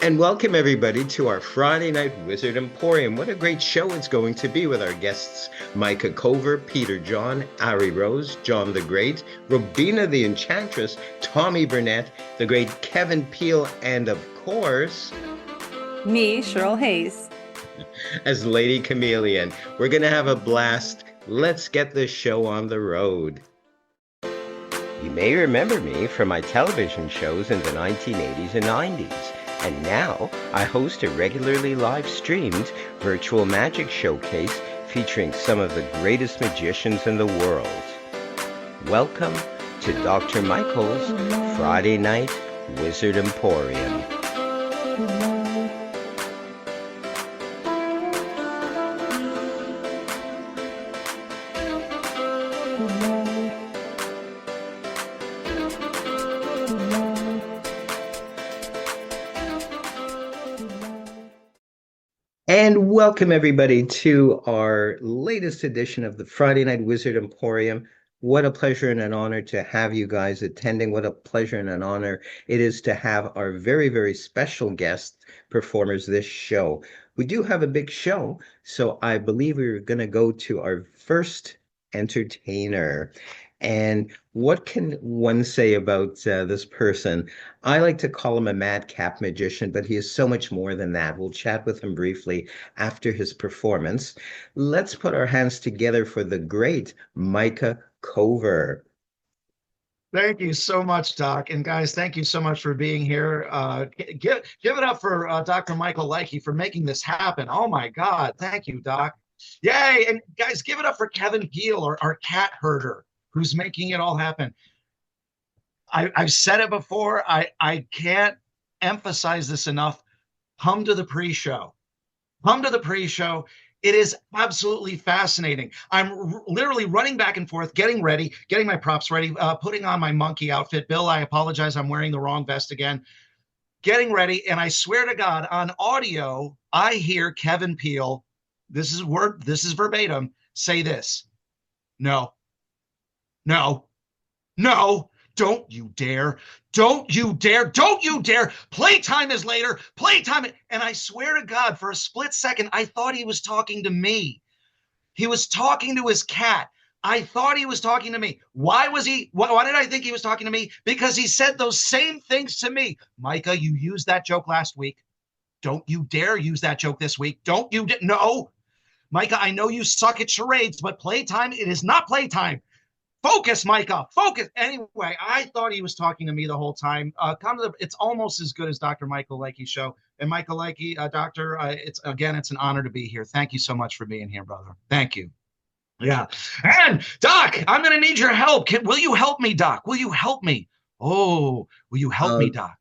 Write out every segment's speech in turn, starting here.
And welcome everybody to our Friday Night Wizard Emporium. What a great show it's going to be with our guests Micah Cover, Peter John, Ari Rose, John the Great, Robina the Enchantress, Tommy Burnett, the great Kevin Peel, and of course, Me, Cheryl Hayes. as Lady Chameleon. We're going to have a blast. Let's get this show on the road. You may remember me from my television shows in the 1980s and 90s. And now I host a regularly live streamed virtual magic showcase featuring some of the greatest magicians in the world. Welcome to Dr. Michael's Friday Night Wizard Emporium. And welcome everybody to our latest edition of the Friday Night Wizard Emporium. What a pleasure and an honor to have you guys attending. What a pleasure and an honor it is to have our very, very special guest performers this show. We do have a big show, so I believe we're going to go to our first entertainer. And what can one say about this person? I like to call him a madcap magician, but he is so much more than that. We'll chat with him briefly after his performance. Let's put our hands together for the great Micah Cover. Thank you so much, Doc. And guys, thank you so much for being here. Give it up for Dr. Michael Likey for making this happen. Oh my God. Thank you, Doc. Yay. And guys, give it up for Kevin Peel, our cat herder, who's making it all happen. I've said it before. I can't emphasize this enough. Come to the pre-show. Come to the pre-show. It is absolutely fascinating. I'm literally running back and forth, getting ready, getting my props ready, putting on my monkey outfit. Bill, I apologize. I'm wearing the wrong vest again. Getting ready. And I swear to God, on audio, I hear Kevin Peel, this is verbatim, say this. No, no, no. Don't you dare. Don't you dare. Don't you dare. Playtime is later. Playtime. And I swear to God, for a split second, I thought he was talking to me. He was talking to his cat. I thought he was talking to me. Why did I think he was talking to me? Because he said those same things to me. Micah, you used that joke last week. Don't you dare use that joke this week. Don't you no. Micah, I know you suck at charades, but playtime, it is not playtime. Focus, Micah, focus. Anyway, I thought he was talking to me the whole time. It's almost as good as Dr. Michael Likey's show. And Michael Likey, Doctor, it's an honor to be here. Thank you so much for being here, brother. Thank you. Yeah. And Doc, I'm going to need your help. Will you help me, Doc? Will you help me? Oh, will you help me, Doc?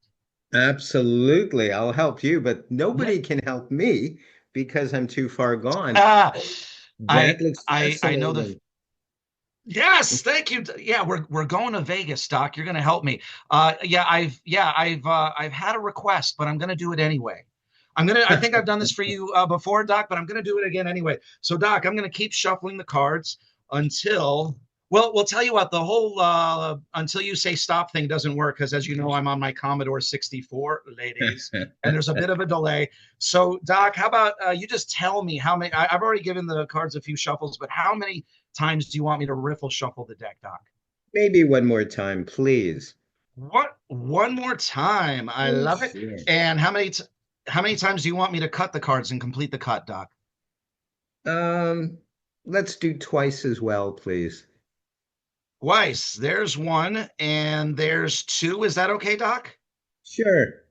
Absolutely. I'll help you, but nobody can help me because I'm too far gone. I know the. Yes, thank you. Yeah, we're going to Vegas, Doc. You're going to help me. I've had a request, but I'm going to do it anyway. I think I've done this for you before, Doc, but I'm going to do it again anyway. So, Doc, I'm going to keep shuffling the cards until, well, we'll tell you what, the whole until you say stop thing doesn't work because, as you know, I'm on my Commodore 64, ladies, and there's a bit of a delay. So, Doc, how about you just tell me how many? I've already given the cards a few shuffles, but how many times do you want me to riffle shuffle the deck, Doc? Maybe one more time, please. What? One more time. I love it. Sure. And how many times do you want me to cut the cards and complete the cut, Doc? Let's do twice as well, please. Twice. There's one and there's two. Is that okay, Doc? Sure.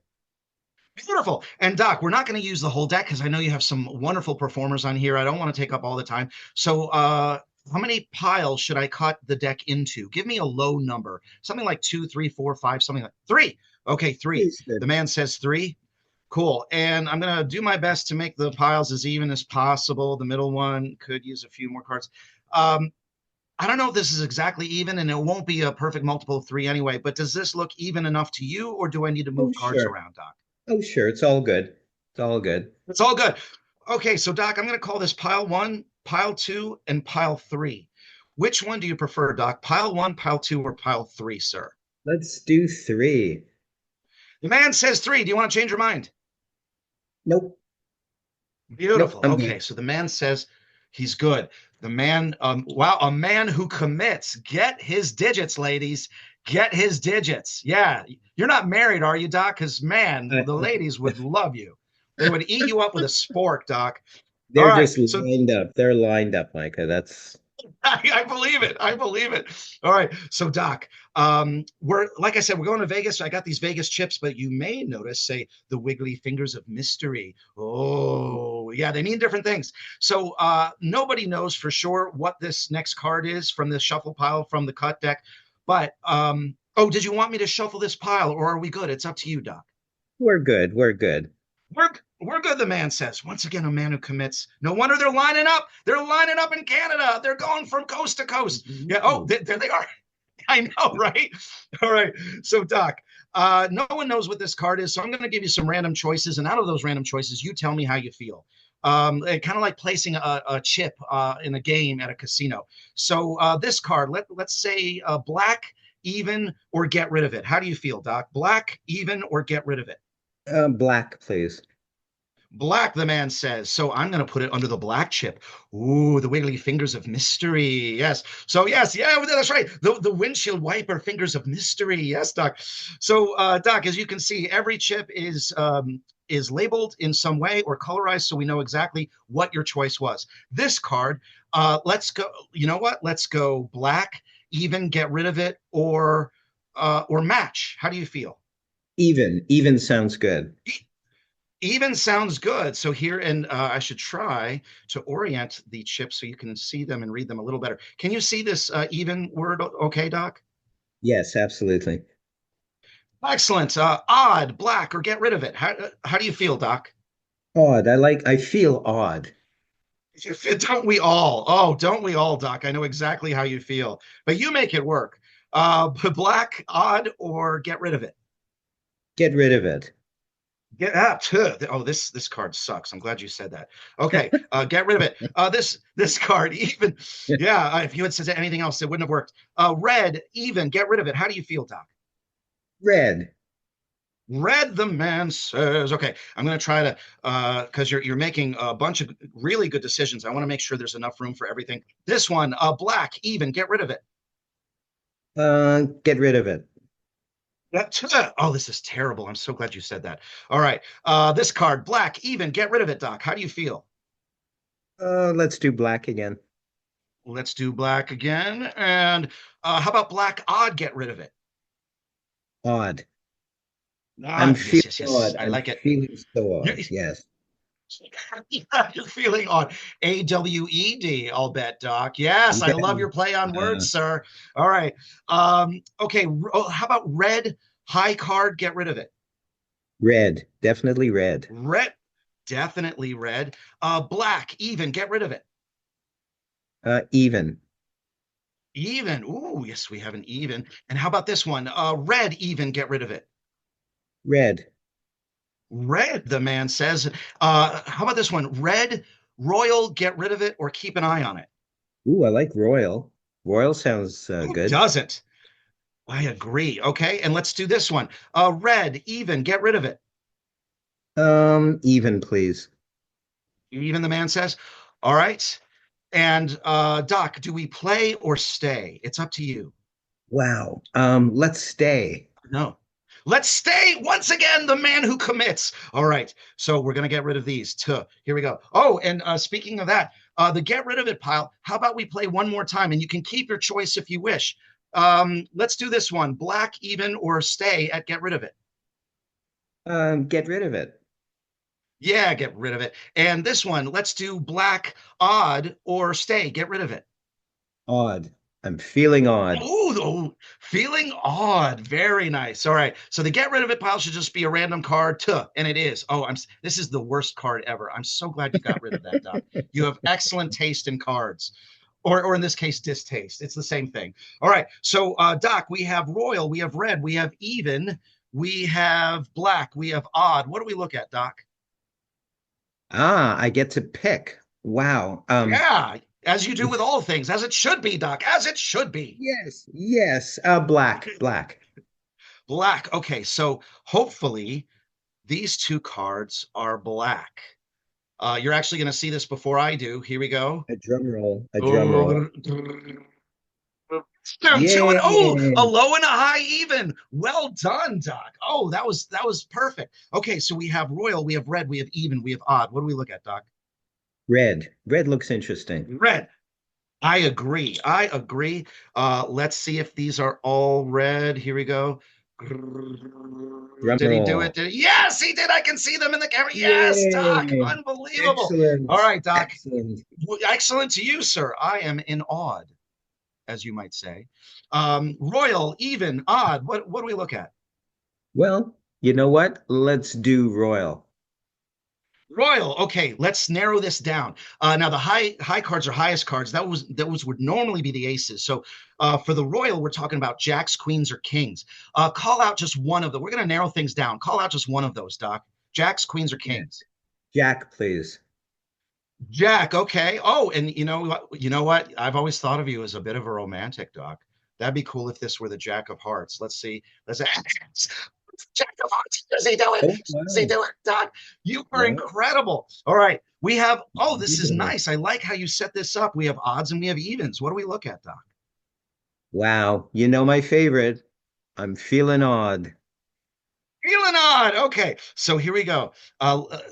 Beautiful. And Doc, we're not going to use the whole deck because I know you have some wonderful performers on here. I don't want to take up all the time. So how many piles should I cut the deck into? Give me a low number. Something like 2, 3, 4, 5, something like 3. Okay, 3. The man says 3. Cool. And I'm going to do my best to make the piles as even as possible. The middle one could use a few more cards. I don't know if this is exactly even, and it won't be a perfect multiple of 3 anyway, but does this look even enough to you, or do I need to move cards around, Doc? Oh, sure. It's all good. It's all good. It's all good. Okay, so Doc, I'm going to call this pile 1, pile 2, and pile 3. Which one do you prefer, Doc? Pile 1, pile 2, or pile 3, sir? Let's do 3. The man says 3. Do you want to change your mind? Nope. Nope. Beautiful. I'm good. Okay, so the man says he's good. The man, wow, a man who commits. Get his digits, ladies. Get his digits. Yeah, you're not married, are you, Doc? Because man, Uh, the ladies would love you. They would eat you up with a spork, Doc. All they're right, just so lined up. They're lined up, Micah. That's I believe it. I believe it. All right. So, Doc, we're like I said, we're going to Vegas. I got these Vegas chips, but you may notice, say, the wiggly fingers of mystery. Oh, yeah, they mean different things. So, nobody knows for sure what this next card is from the shuffle pile from the cut deck. But, oh, did you want me to shuffle this pile or are we good? It's up to you, Doc. we're good. We're good. We're good, the man says. Once again, a man who commits. No wonder they're lining up. They're lining up in Canada. They're going from coast to coast. Yeah. Oh, there they are. I know, right? All right. So, Doc, no one knows what this card is. So I'm going to give you some random choices. And out of those random choices, you tell me how you feel. Kind of like placing a chip in a game at a casino. So this card, let's say black, even, or get rid of it. How do you feel, Doc? Black, even, or get rid of it? Black, please. Black, the man says. So I'm going to put it under the black chip. Ooh, the wiggly fingers of mystery. Yes. So yes, yeah, that's right. The windshield wiper fingers of mystery. Yes, Doc. So, Doc, as you can see, every chip is labeled in some way or colorized, so we know exactly what your choice was. This card, let's go. You know what? Let's go black, even, get rid of it, or match. How do you feel? Even. Even sounds good. Even sounds good. So here, and I should try to orient the chips so you can see them and read them a little better. Can you see this even word? Okay, Doc? Yes, absolutely. Excellent. Odd, black, or get rid of it. How do you feel, Doc? Odd. I feel odd. Don't we all? Oh, don't we all, Doc? I know exactly how you feel, but you make it work. Black, odd, or get rid of it. Get rid of it. Get out. Oh, this card sucks. I'm glad you said that. Okay, get rid of it. This card even, yeah. If you had said anything else, it wouldn't have worked. Red even, get rid of it. How do you feel, Doc? Red. Red, the man says. Okay, I'm going to try to because you're making a bunch of really good decisions. I want to make sure there's enough room for everything. This one, black even, get rid of it. Get rid of it. Oh, this is terrible. I'm so glad you said that. All right, this card, black even, get rid of it, Doc. How do you feel? Let's do black again. Let's do black again. And how about black odd? Get rid of it. Odd. I'm Ah, yes, feeling yes, yes. odd. I I'm like it. feeling so You're, odd. Yes. you're feeling odd. AWED, I'll bet, Doc. Yes, I love Yeah. your play on Uh, words, sir. All right. Okay. Oh, how about red high card? Get rid of it. red. Definitely red. Red, definitely red. Black, even. Get rid of it. Even. Even. Ooh, yes, we have an even. And how about this one? Red, even. Get rid of it. Red. Red, the man says. How about this one? Red, royal, get rid of it or keep an eye on it. Ooh, I like royal. Royal sounds Who good. doesn't? I agree. Okay, and let's do this one. Red, even, get rid of it. Even, please. Even, the man says. All right. And Doc, do we play or stay? It's up to you. Wow. Let's stay. No. Let's stay once again, the man who commits. All right. So we're going to get rid of these. Here we go. Oh, and speaking of that, the get rid of it pile, how about we play one more time and you can keep your choice if you wish. Let's do this one black, even, or stay at get rid of it. Get rid of it. Yeah, get rid of it. And this one, let's do black, odd, or stay. Get rid of it. Odd. I'm feeling odd. Oh, feeling odd. Very nice. All right. So the get rid of it pile should just be a random card, and it is. Oh, this is the worst card ever. I'm so glad you got rid of that, Doc. You have excellent taste in cards. Or in this case, distaste. It's the same thing. All right. So, Doc, we have royal, we have red, we have even, we have black, we have odd. What do we look at, Doc? I get to pick. Wow. Yeah, as you do with all things, as it should be, Doc, as it should be. Yes, yes. Black, black. Black. Okay, so hopefully These two cards are black. You're actually going to see this before I do. Here we go. A drum roll, a drum roll. Oh, two and oh, a Yay! low and a high even. Well done, Doc. Oh, that was perfect. Okay, so we have royal, we have red, we have even, we have odd. What do we look at, Doc? Red. Red looks interesting. Red. I agree. I agree. Let's see if these are all red. Here we go. Drum Did he do it? roll. Yes, he did. I can see them in the camera. Yes, Doc. Yay! Unbelievable. All Excellent. right, Doc. Excellent. Excellent to you, sir. I am in awe, as you might say. Royal, even, odd. What do we look at? Well, you know what? Let's do royal. Royal. Okay, let's narrow this down. Now the high cards are highest cards. Those would normally be the aces. So for the royal, we're talking about jacks, queens, or kings. Call out just one of them. We're going to narrow things down. Call out just one of those, Doc. Jacks, queens, or Yeah. kings. Jack, please. Jack. Okay. Oh, and you know what? You know what? I've always thought of you as a bit of a romantic, Doc. That'd be cool if this were the Jack of Hearts. Let's see. Let's Jack of Hearts. Does he do it? Oh, Does he wow. do it, Doc? You are Yeah. incredible. All right. We have, oh, this is Beautiful. nice. I like how you set this up. We have odds and we have evens. What do we look at, Doc? Wow. You know my favorite. I'm feeling odd. Feeling odd. Okay, so here we go.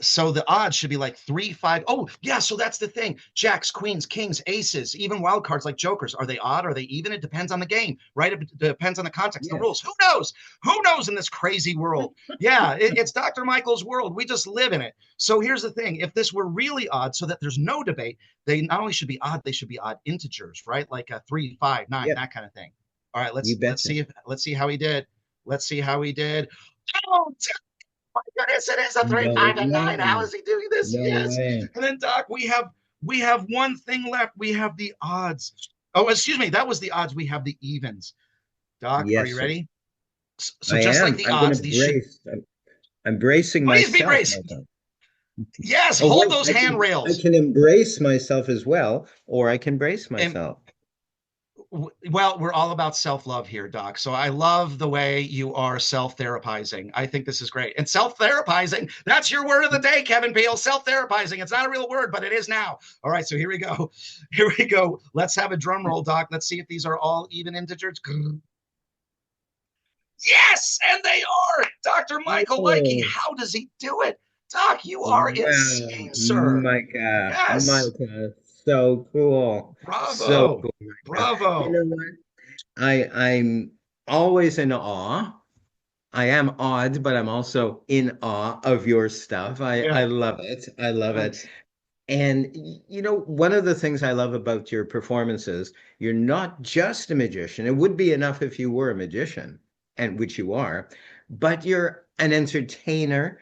So the odds should be like 3, 5. Oh, yeah. So that's the thing. Jacks, queens, kings, aces, even wild cards like jokers. Are they odd? Are they even? It depends on the game, right? It depends on the context, the Yeah. rules. Who knows? Who knows in this crazy world? Yeah, it's Dr. Michael's world. We just live in it. So here's the thing: if this were really odd, so that there's no debate, they not only should be odd, they should be odd integers, right? Like a 3, 5, 9, Yep. that kind of thing. All right, let's You let's betcha. see if let's see how he did. Let's see how he did. Oh, my goodness, it is a three, No five, and nine. How way. is he doing this? No Yes. way. And then Doc, we have one thing left. We have the odds. Oh, excuse me, that was the odds. We have the evens. Doc, are Yes, you sir. ready? So I just like am. the I'm going to odds, these should brace. I'm bracing please be myself, braced. Michael. Yes, Oh, hold wait. those I handrails. can embrace myself as well, or I can brace And myself. well, we're all about self-love here, Doc. So I love the way you are self-therapizing. I think this is great. And self-therapizing, that's your word of the day, Kevin Peele. Self-therapizing. It's not a real word, but it is now. All right, so here we go. Here we go. Let's have a drum roll, Doc. Let's see if these are all even integers. Yes, and they are. Dr. Michael Likey, Oh, how does he do it? Doc, you are wow, insane, sir. Micah, Yes. Micah, so cool, so Bravo. cool, Micah. You Bravo. know what? I'm always in awe. I am odd, but I'm also in awe of your stuff. I Yeah. love it. I love it. Thanks. And you know, one of the things I love about your performances, you're not just a magician. It would be enough if you were a magician, and which you are, but you're an entertainer.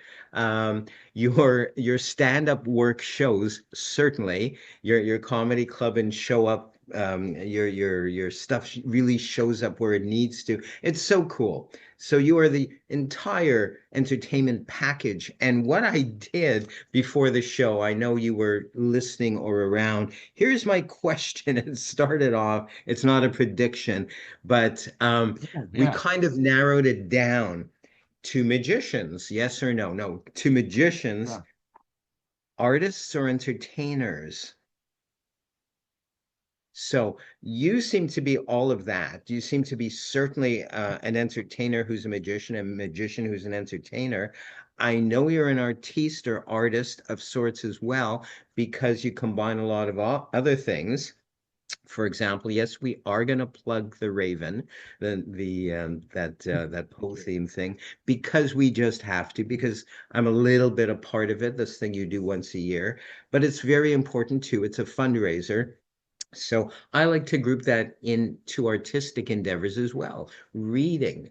Your stand-up work shows certainly your comedy club and show up. Your stuff really shows up where it needs to. It's so cool. So you are the entire entertainment package. And what I did before the show, I know you were listening or around. Here's my question. It started off, it's not a prediction, but we Yeah. kind of narrowed it down to magicians. Yes or no? No, to magicians, Yeah. artists or entertainers. So you seem to be all of that. You seem to be certainly an entertainer who's a magician who's an entertainer. I know you're an artiste or artist of sorts as well, because you combine a lot of other things. For example, yes, we are going to plug the Raven, the that Poe theme thing, because we just have to, because I'm a little bit a part of it, this thing you do once a year, but it's very important too. It's a fundraiser. So I like to group that into artistic endeavors as well. Reading,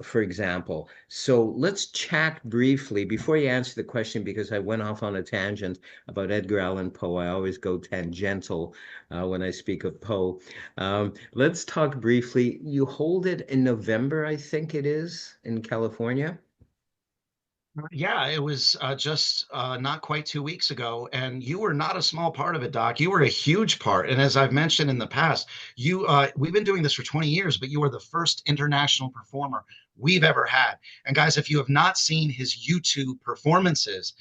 for example. So let's chat briefly before you answer the question, because I went off on a tangent about Edgar Allan Poe. I always go tangential when I speak of Poe. Let's talk briefly. You hold it in November, I think it is, in California. Yeah, it was just not quite 2 weeks ago, and you were not a small part of it, Doc. You were a huge part, and as I've mentioned in the past, we've been doing this for 20 years, but you were the first international performer we've ever had. And guys, if you have not seen his YouTube performances,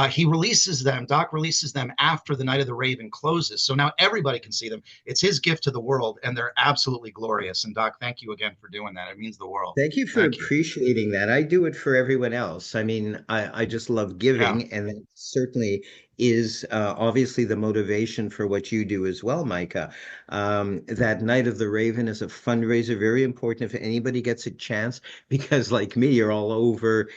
he releases them. Doc releases them after the Night of the Raven closes, so now everybody can see them. It's his gift to the world, and they're absolutely glorious. And Doc, thank you again for doing that. It means the world. Thank you for Thank you. appreciating that. I do it for everyone else. I mean, I just love Yeah. giving, and that certainly is obviously the motivation for what you do as well, Micah. That Night of the Raven is a fundraiser, very important if anybody gets a chance, because like me, you're all over.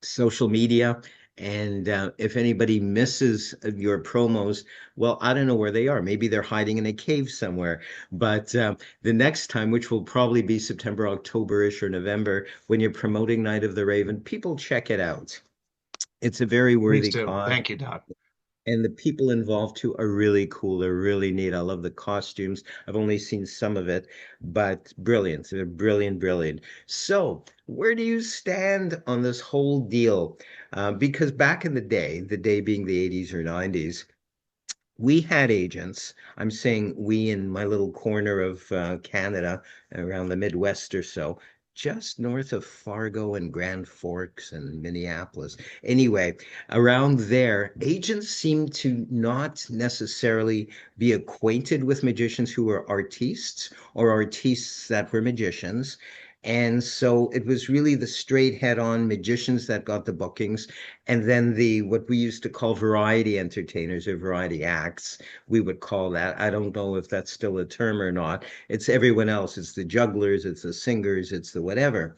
Social media. And if anybody misses your promos, well, I don't know where they are. Maybe they're hiding in a cave somewhere. But the next time, which will probably be September, October-ish or November, when you're promoting Night of the Raven, people check it out. It's a very Please worthy do. cause. Thank you, Doc. And the people involved too are really cool. They're really neat. I love the costumes. I've only seen some of it, but brilliant. They're brilliant, brilliant. So, where do you stand on this whole deal? Because back in the day being the 80s or 90s, we had agents. I'm saying we in my little corner of Canada, around the Midwest or so, just north of Fargo and Grand Forks and Minneapolis. Anyway, around there, agents seem to not necessarily be acquainted with magicians who were artistes or artistes that were magicians. And so it was really the straight head-on magicians that got the bookings, and then the what we used to call variety entertainers or variety acts, we would call that. I don't know if that's still a term or not. It's everyone else. It's the jugglers, it's the singers, it's the whatever.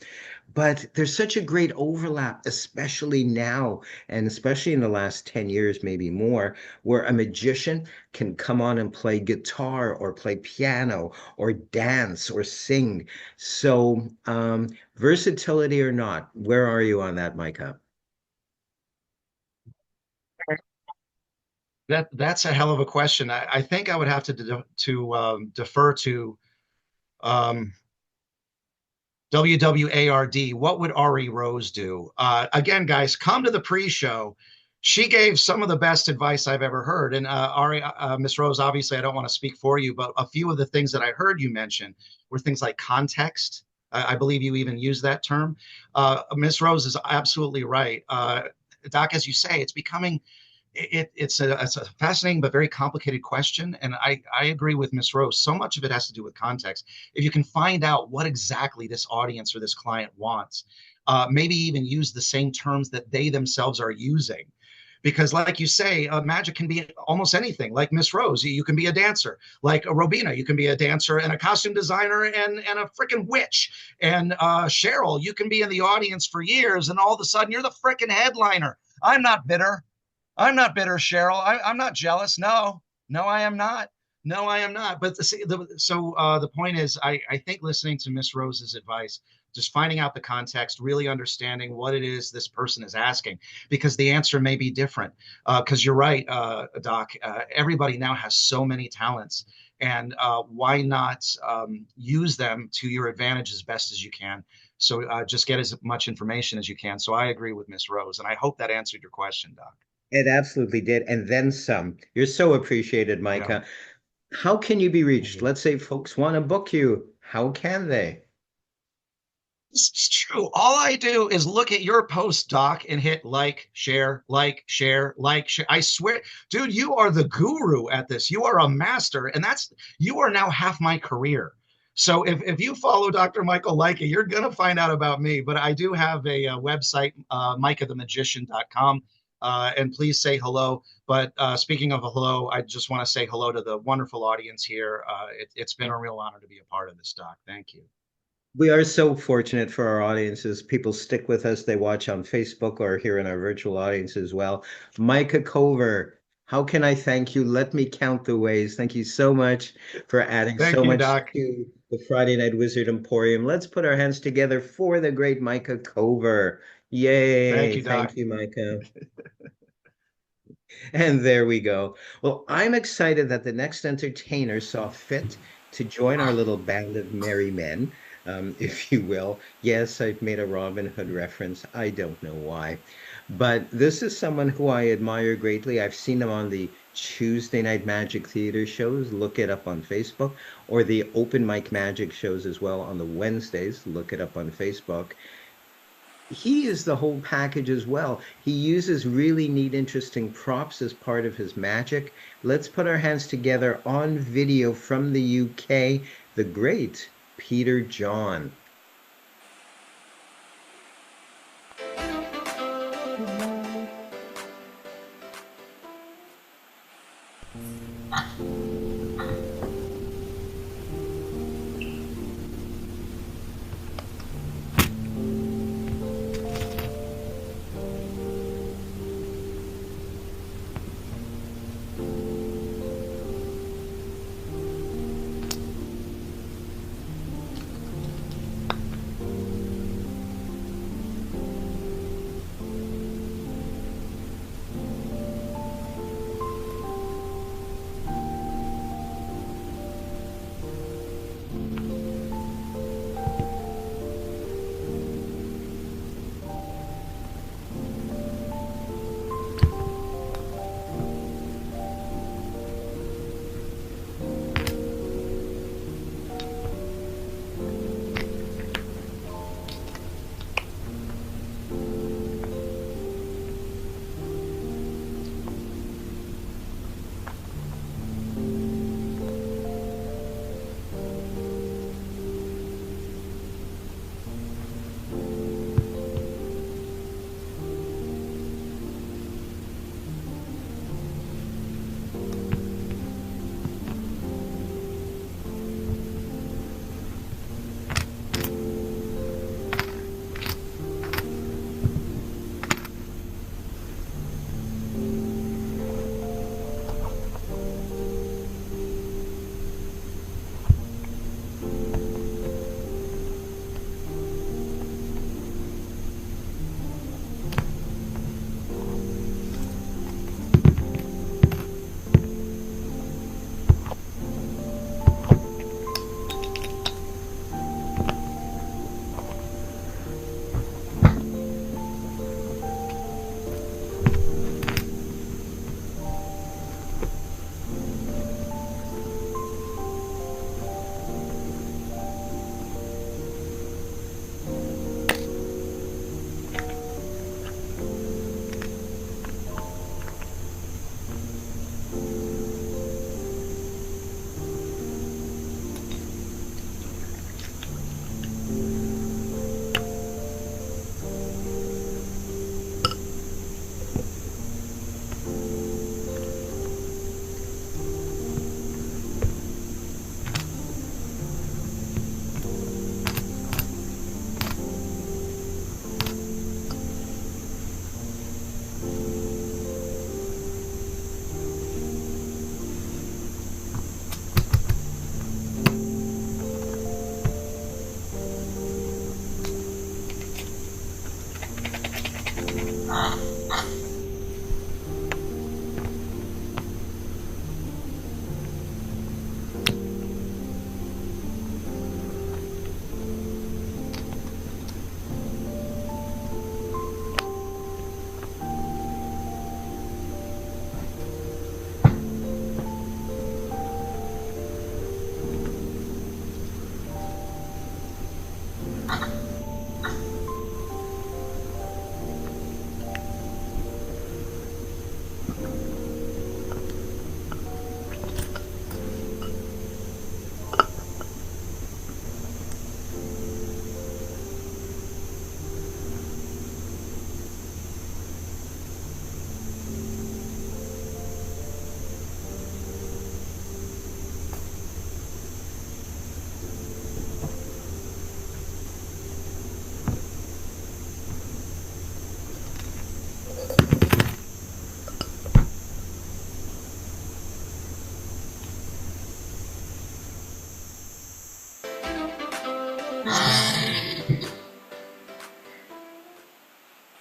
But there's such a great overlap, especially now, and especially in the last 10 years, maybe more, where a magician can come on and play guitar or play piano or dance or sing. So, versatility or not, where are you on that, Micah? That's a hell of a question. I think I would have defer to um, WWARD. What would Ari Rose do? Again, guys, come to the pre-show. She gave some of the best advice I've ever heard. And Miss Rose, obviously, I don't want to speak for you, but a few of the things that I heard you mention were things like context. I believe you even used that term. Miss Rose is absolutely right. Doc, as you say, it's becoming it's a fascinating but very complicated question, and I agree with Miss Rose. So much of it has to do with context. If you can find out what exactly this audience or this client wants, maybe even use the same terms that they themselves are using. Because, like you say, magic can be almost anything. Like Miss Rose, you can be a dancer. Like Robina, you can be a dancer and a costume designer and a freaking witch. And Cheryl, you can be in the audience for years, and all of a sudden you're the freaking headliner. I'm not bitter. I'm not bitter, Cheryl. I'm not jealous. No, no, I am not. No, I am not. But the point is, I think listening to Miss Rose's advice, just finding out the context, really understanding what it is this person is asking, because the answer may be different. Because you're right, Doc. Everybody now has so many talents, and why not use them to your advantage as best as you can? So just get as much information as you can. So I agree with Miss Rose, and I hope that answered your question, Doc. It absolutely did, and then some. You're so appreciated, Yeah. Micah. How can you be Thank reached? you. Let's say folks want to book you. How can they? It's true. All I do is look at your post, Doc, and hit like, share, like, share, like, share. I swear, dude, you are the guru at this. You are a master, and you are now half my career. So if you follow Dr. Michael Leica, you're gonna find out about me. But I do have a website, micahthemagician.com. And please say hello. But speaking of a hello, I just want to say hello to the wonderful audience here. It's been a real honor to be a part of this, Doc. Thank you. We are so fortunate for our audiences. People stick with us. They watch on Facebook or here in our virtual audience as well. Micah Cover, how can I thank you? Let me count the ways. Thank you so much for adding Thank so you, much Doc. to the Friday Night Wizard Emporium. Let's put our hands together for the great Micah Cover. Thank Yay. you, Doc. Thank you, Micah. And there we go. Well, I'm excited that the next entertainer saw fit to join our little band of merry men. if you will. Yes, I've made a Robin Hood reference. I don't know why. But this is someone who I admire greatly. I've seen him on the Tuesday Night Magic Theater shows. Look it up on Facebook, or the Open Mic Magic shows as well on the Wednesdays. Look it up on Facebook. He is the whole package as well. He uses really neat, interesting props as part of his magic. Let's put our hands together on video from the UK, the great Peter John.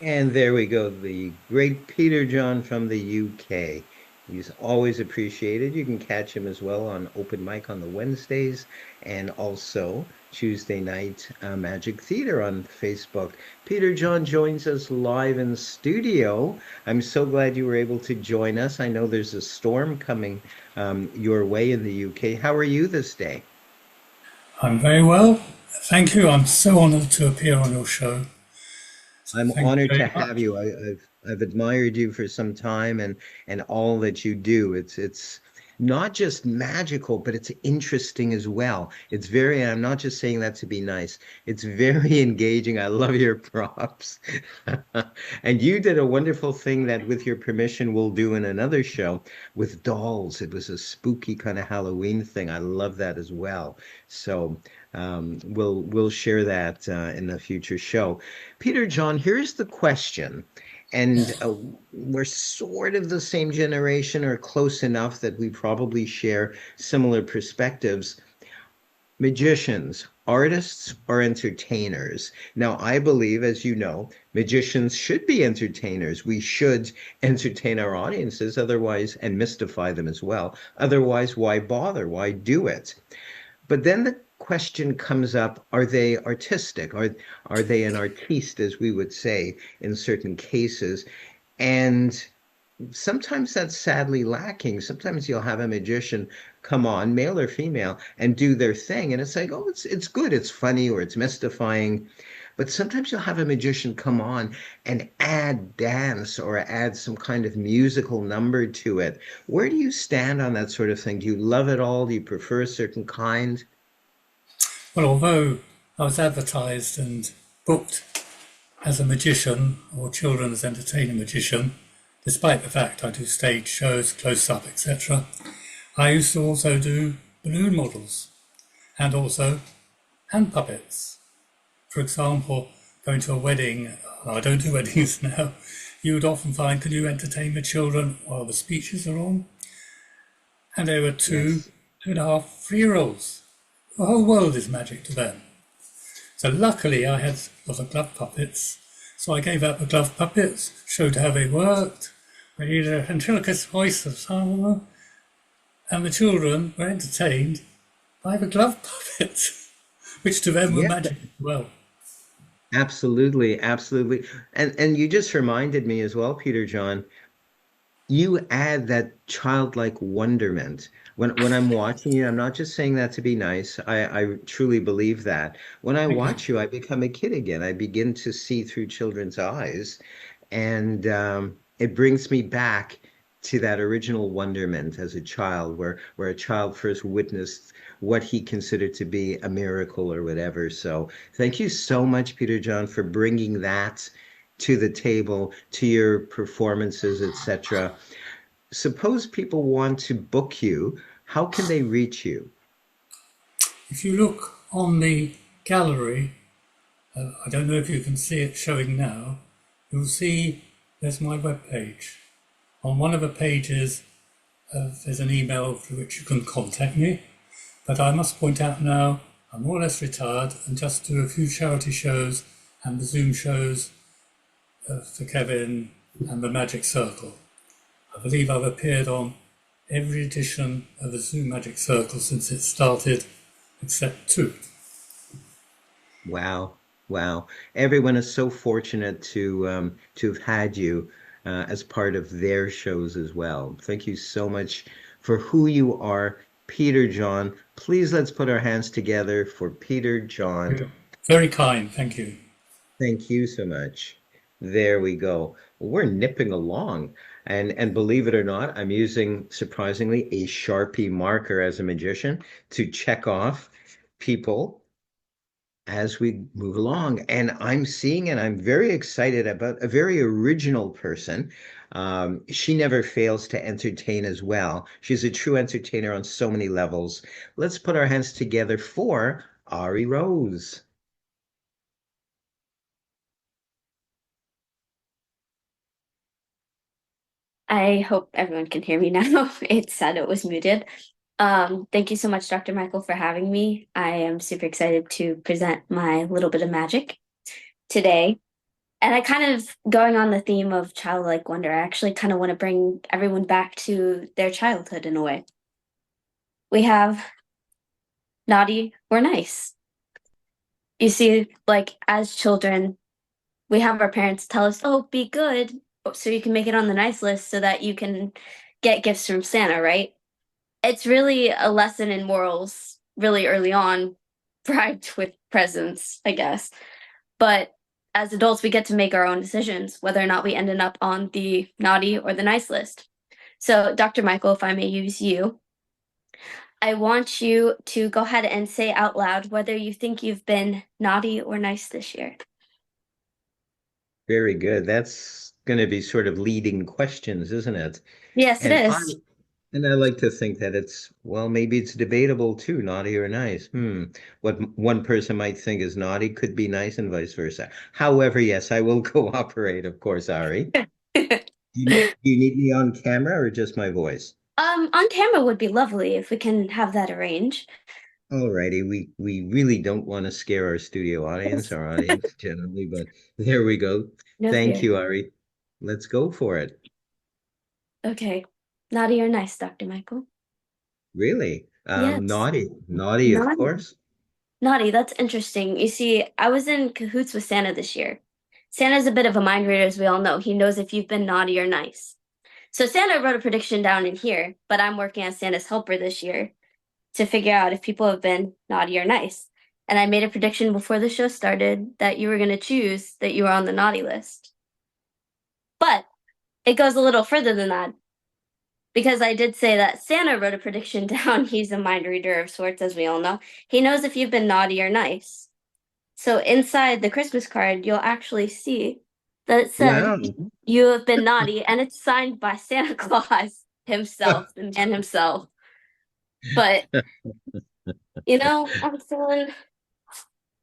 And there we go, the great Peter John from the UK. He's always appreciated. You can catch him as well on open mic on the Wednesdays and also Tuesday night Magic Theater on Facebook. Peter John joins us live in studio. I'm so glad you were able to join us. I know there's a storm coming your way in the UK. How are you this day? I'm very well. Thank you. I'm so honored to appear on your show. So I'm thank you honored to very have much. you. I've admired you for some time and all that you do. It's not just magical, but it's interesting as well. It's very, I'm not just saying that to be nice. It's very engaging. I love your props. And you did a wonderful thing that, with your permission, we'll do in another show with dolls. It was a spooky kind of Halloween thing. I love that as well. So we'll share that in a future show. Peter John, here's the question. And we're sort of the same generation or close enough that we probably share similar perspectives. Magicians, artists, or entertainers? Now, I believe, as you know, magicians should be entertainers. We should entertain our audiences, otherwise, and mystify them as well. Otherwise, why bother? Why do it? But then the question comes up, are they artistic? Are they an artiste, as we would say in certain cases? And sometimes that's sadly lacking. Sometimes you'll have a magician come on, male or female, and do their thing, and it's like, oh, it's good, it's funny, or it's mystifying. But sometimes you'll have a magician come on and add dance or add some kind of musical number to it. Where do you stand on that sort of thing? Do you love it all? Do you prefer a certain kind? Well, although I was advertised and booked as a magician or children's entertainer magician, despite the fact I do stage shows, close up, etc., I used to also do balloon models and also hand puppets. For example, going to a wedding, I don't do weddings now, you would often find, can you entertain the children while the speeches are on? And there were two, Yes. 2.5, 3-year-olds. The whole world is magic to them. So luckily I had a lot of glove puppets. So I gave out the glove puppets, showed how they worked. I did a ventriloquist voice of someone, and the children were entertained by the glove puppets, which to them were Yeah, magic as well. absolutely, absolutely. And you just reminded me as well, Peter John, you add that childlike wonderment. When I'm watching you, I'm not just saying that to be nice. I truly believe that. When I Thank you. watch you, I become a kid again. I begin to see through children's eyes, and it brings me back to that original wonderment as a child, where a child first witnessed what he considered to be a miracle or whatever. So thank you so much, Peter John, for bringing that to the table, to your performances, etc. Suppose people want to book you, how can they reach you? If you look on the gallery, I don't know if you can see it showing now, you'll see there's my webpage. On one of the pages, there's an email through which you can contact me. But I must point out now, I'm more or less retired and just do a few charity shows and the Zoom shows for Kevin and the Magic Circle. I believe I've appeared on every edition of the Zoom Magic Circle since it started, except two. Wow, wow. Everyone is so fortunate to have had you as part of their shows as well. Thank you so much for who you are, Peter John. Please let's put our hands together for Peter John. Yeah. Very kind, thank you. Thank you so much. There we go. Well, we're nipping along. And believe it or not, I'm using surprisingly a Sharpie marker as a magician to check off people as we move along. And I'm seeing, and I'm very excited about a very original person. She never fails to entertain as well. She's a true entertainer on so many levels. Let's put our hands together for Ari Rose. I hope everyone can hear me now. It said it was muted. Thank you so much, Dr. Michael, for having me. I am super excited to present my little bit of magic today. And I kind of, going on the theme of childlike wonder, I actually kind of want to bring everyone back to their childhood in a way. We have naughty or nice. You see, like as children, we have our parents tell us, oh, be good, so you can make it on the nice list so that you can get gifts from Santa, right? It's really a lesson in morals really early on, bribed with presents, I guess. But as adults, we get to make our own decisions, whether or not we ended up on the naughty or the nice list. So, Dr. Michael, if I may use you, I want you to go ahead and say out loud whether you think you've been naughty or nice this year. Very good. That's going to be sort of leading questions, isn't it? Yes, it And I is. and I like to think that it's, well, maybe it's debatable too, naughty or nice. What one person might think is naughty could be nice and vice versa. However, yes, I will cooperate, of course, Ari. Do you need me on camera or just my voice? On camera would be lovely if we can have that arranged. Alrighty, we really don't want to scare our studio audience, our audience generally, but there we go. No Thank fear. you, Ari. Let's go for it. Okay. Naughty or nice, Dr. Michael? Really? Yes. Naughty, of Naughty. course. Naughty, that's interesting. You see, I was in cahoots with Santa this year. Santa's a bit of a mind reader, as we all know. He knows if you've been naughty or nice. So Santa wrote a prediction down in here, but I'm working as Santa's helper this year to figure out if people have been naughty or nice. And I made a prediction before the show started that you were going to choose that you were on the naughty list. But it goes a little further than that because I did say that Santa wrote a prediction down. He's a mind reader of sorts, as we all know. He knows if you've been naughty or nice. So inside the Christmas card, you'll actually see that it said, Wow. you have been naughty, and it's signed by Santa Claus himself, the man himself. But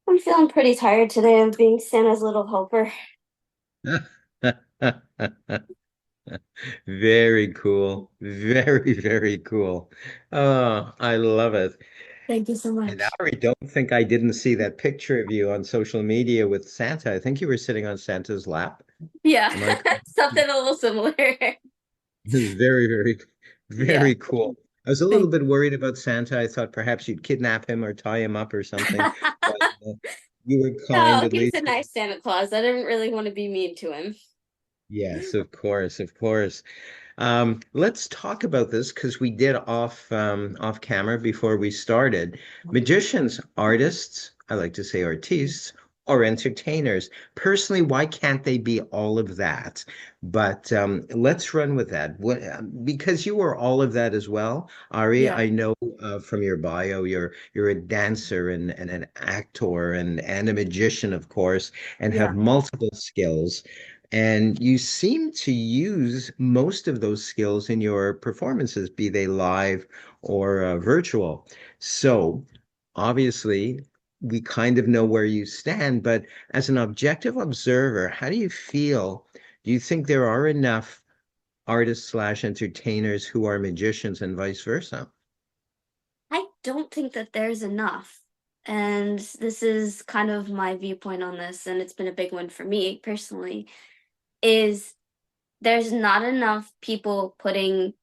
I'm feeling pretty tired today of being Santa's little helper. Very cool. Very, very cool. Oh, I love it. Thank you so And much. Ari, don't think I didn't see that picture of you on social media with Santa. I think you were sitting on Santa's lap. Yeah, Am I correct? something a little similar. This is very, very, Yeah, very cool. I was a little thank bit worried about Santa. I thought perhaps you'd kidnap him or tie him up or something, but you were kind No, at he's a least. nice Santa Claus. I didn't really want to be mean to him. Yes, of course, of course. Let's talk about this because we did off camera before we started. Magicians, artists, I like to say artistes, or entertainers. Personally, why can't they be all of that? But let's run with that. Because you are all of that as well, Ari. Yeah, I know from your bio, you're a dancer and an actor and a magician, of course, and have yeah, multiple skills. And you seem to use most of those skills in your performances, be they live or virtual. So obviously, we kind of know where you stand, but as an objective observer, how do you feel? Do you think there are enough artists slash entertainers who are magicians and vice versa? I don't think that there's enough. And this is kind of my viewpoint on this, and it's been a big one for me personally, is there's not enough people putting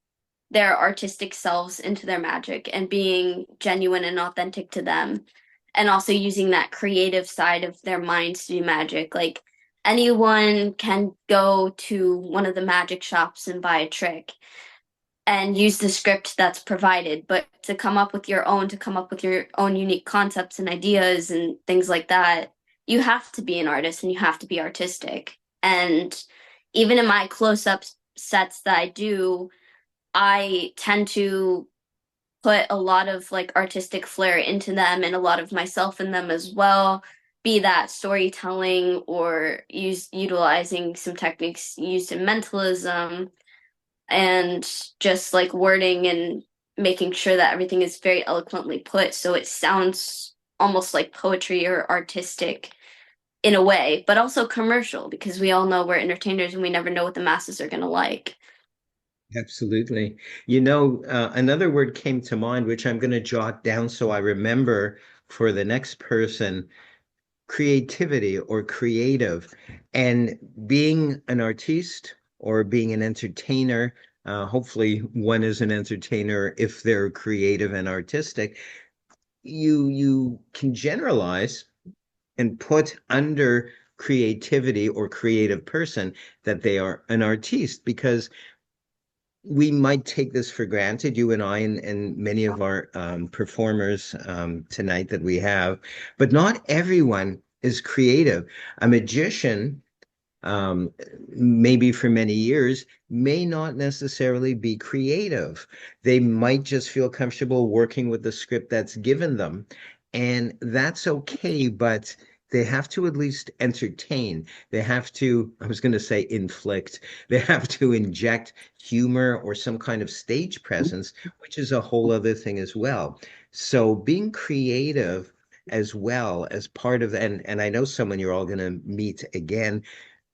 their artistic selves into their magic and being genuine and authentic to them, and also using that creative side of their minds to do magic. Like anyone can go to one of the magic shops and buy a trick and use the script that's provided, but to come up with your own unique concepts and ideas and things like that, you have to be an artist and you have to be artistic. And even in my close-up sets that I do, I tend to put a lot of like artistic flair into them and a lot of myself in them as well, be that storytelling or utilizing some techniques used in mentalism and just like wording and making sure that everything is very eloquently put so it sounds almost like poetry or artistic in a way, but also commercial because we all know we're entertainers and we never know what the masses are going to like. Absolutely. Another word came to mind, which I'm going to jot down so I remember for the next person. creativity or creative, and being an artiste or being an entertainer. Hopefully, one is an entertainer if they're creative and artistic. You can generalize and put under creativity or creative person that they are an artiste, because we might take this for granted, you and I, and many of our performers tonight that we have, but not everyone is creative. A magician, um, maybe for many years, may not necessarily be creative. They might just feel comfortable working with the script that's given them, and that's okay, but they have to at least entertain. They have to, I was going to say inflict, they have to inject humor or some kind of stage presence, which is a whole other thing as well. So being creative as well as part of, and I know someone you're all going to meet again,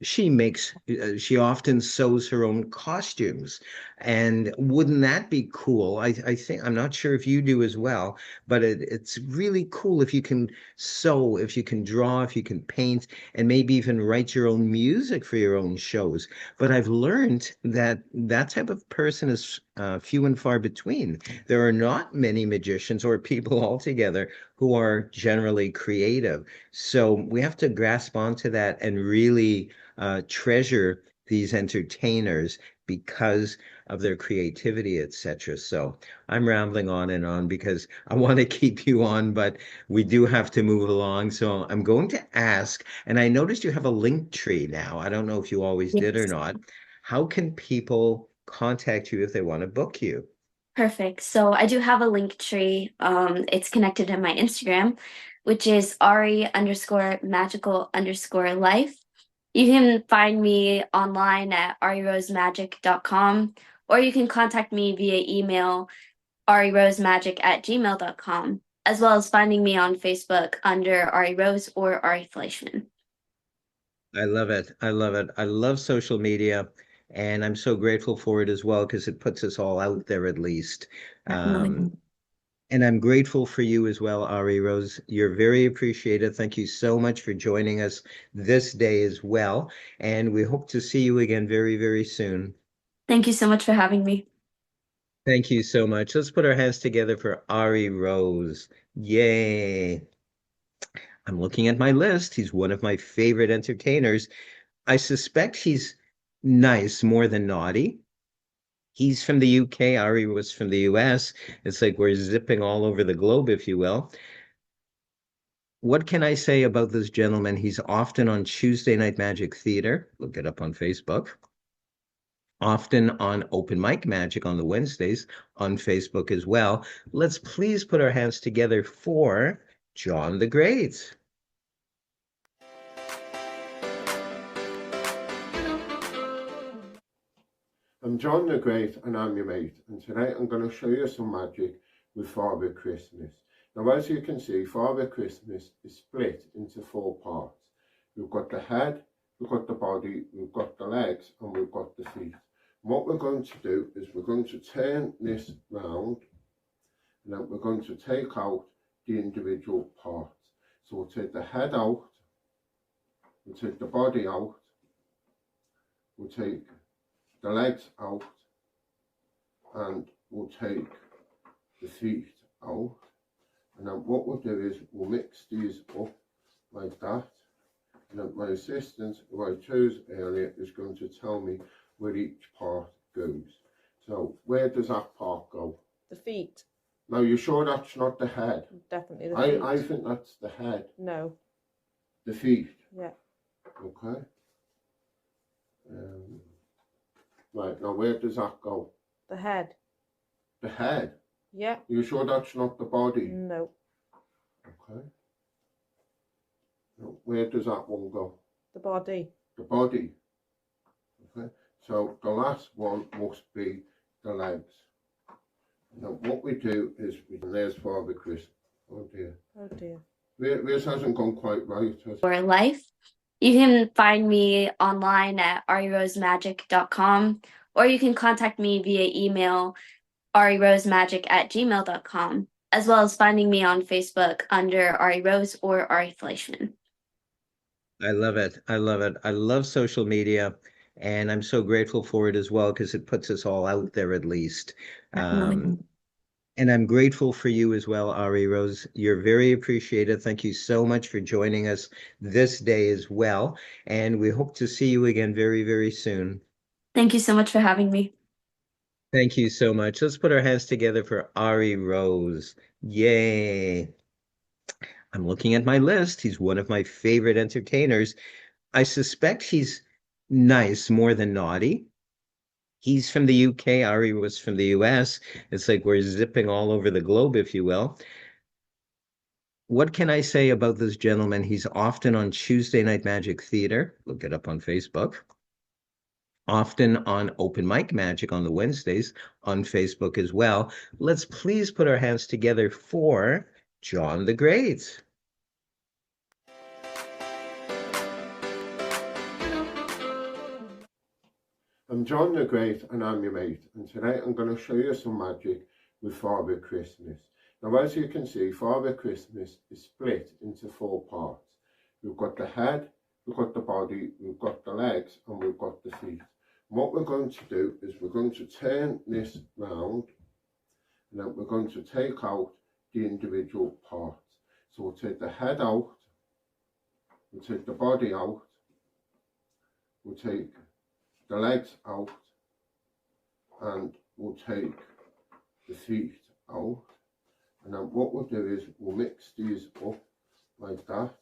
she often sews her own costumes. And wouldn't that be cool? I think, I'm not sure if you do as well, but it's really cool if you can sew, if you can draw, if you can paint, and maybe even write your own music for your own shows. But I've learned that that type of person is few and far between. There are not many magicians or people altogether who are generally creative. So we have to grasp onto that and really treasure these entertainers because of their creativity, etc. So I'm rambling on and on because I want to keep you on, but we do have to move along. So I'm going to ask, and I noticed you have a link tree now. I don't know if you always did or Yes. not. How can people contact you if they want to book you? Perfect. So I do have a link tree. It's connected to my Instagram, which is Ari_magical_life. You can find me online at arirosemagic.com, or you can contact me via email, arirosemagic@gmail.com, as well as finding me on Facebook under Ari Rose or Ari Fleischman. I love it. I love it. I love social media, and I'm so grateful for it as well because it puts us all out there at least. Definitely. Um, And I'm grateful for you as well, Ari Rose. You're very appreciated. Thank you so much for joining us this day as well. And we hope to see you again very, very soon. Thank you so much for having me. Thank you so much. Let's put our hands together for Ari Rose. Yay. I'm looking at my list. He's one of my favorite entertainers. I suspect he's nice more than naughty. He's from the UK. Ari was from the US. It's like we're zipping all over the globe, if you will. What can I say about this gentleman? He's often on Tuesday Night Magic Theater. Look it up on Facebook. Often on Open Mic Magic on the Wednesdays on Facebook as well. Let's please put our hands together for John the Great. I'm John the Great and I'm your mate, and tonight I'm going to show you some magic with Father Christmas. Now, as you can see, Father Christmas is split into 4 parts. We've got the head, we've got the body, we've got the legs, and we've got the feet. And what we're going to do is we're going to turn this round, and then we're going to take out the individual parts. So we'll take the head out, we'll take the body out, we'll take the legs out, and we'll take the feet out. And then what we'll do is we'll mix these up like that. And then my assistant, who I chose earlier, is going to tell me where each part goes. So where does that part go? The feet. Now, you sure that's not the head? Definitely the feet. I think that's the head. No. The feet. Yeah. Okay. Right, now where does that go? The head. The head? Yeah. You sure that's not the body? No. Okay. Now, where does that one go? The body. The body. Okay. So the last one must be the legs. Now what we do is, there's Father Chris. Oh dear. Oh dear. This hasn't gone quite right, has it? For life. You can find me online at arirosemagic.com, or you can contact me via email, arirosemagic@gmail.com, as well as finding me on Facebook under Ari Rose or Ari Fleischman. I love it. I love it. I love social media, and I'm so grateful for it as well because it puts us all out there at least. Definitely. Um, and I'm grateful for you as well, Ari Rose. You're very appreciated. Thank you so much for joining us this day as well. And we hope to see you again very, very soon. Thank you so much for having me. Thank you so much. Let's put our hands together for Ari Rose. Yay. I'm looking at my list. He's one of my favorite entertainers. I suspect he's nice more than naughty. He's from the UK. Ari was from the US. It's like we're zipping all over the globe, if you will. What can I say about this gentleman? He's often on Tuesday Night Magic Theater. Look it up on Facebook. Often on Open Mic Magic on the Wednesdays on Facebook as well. Let's please put our hands together for John the Great. I'm John the Great and I'm your mate, and today I'm going to show you some magic with Father Christmas. Now, as you can see, Father Christmas is split into 4 parts. We've got the head, we've got the body, we've got the legs, and we've got the feet. And what we're going to do is we're going to turn this round, and then we're going to take out the individual parts. So we'll take the head out, we'll take the body out, we'll take the legs out, and we'll take the feet out. And then what we'll do is we'll mix these up like that.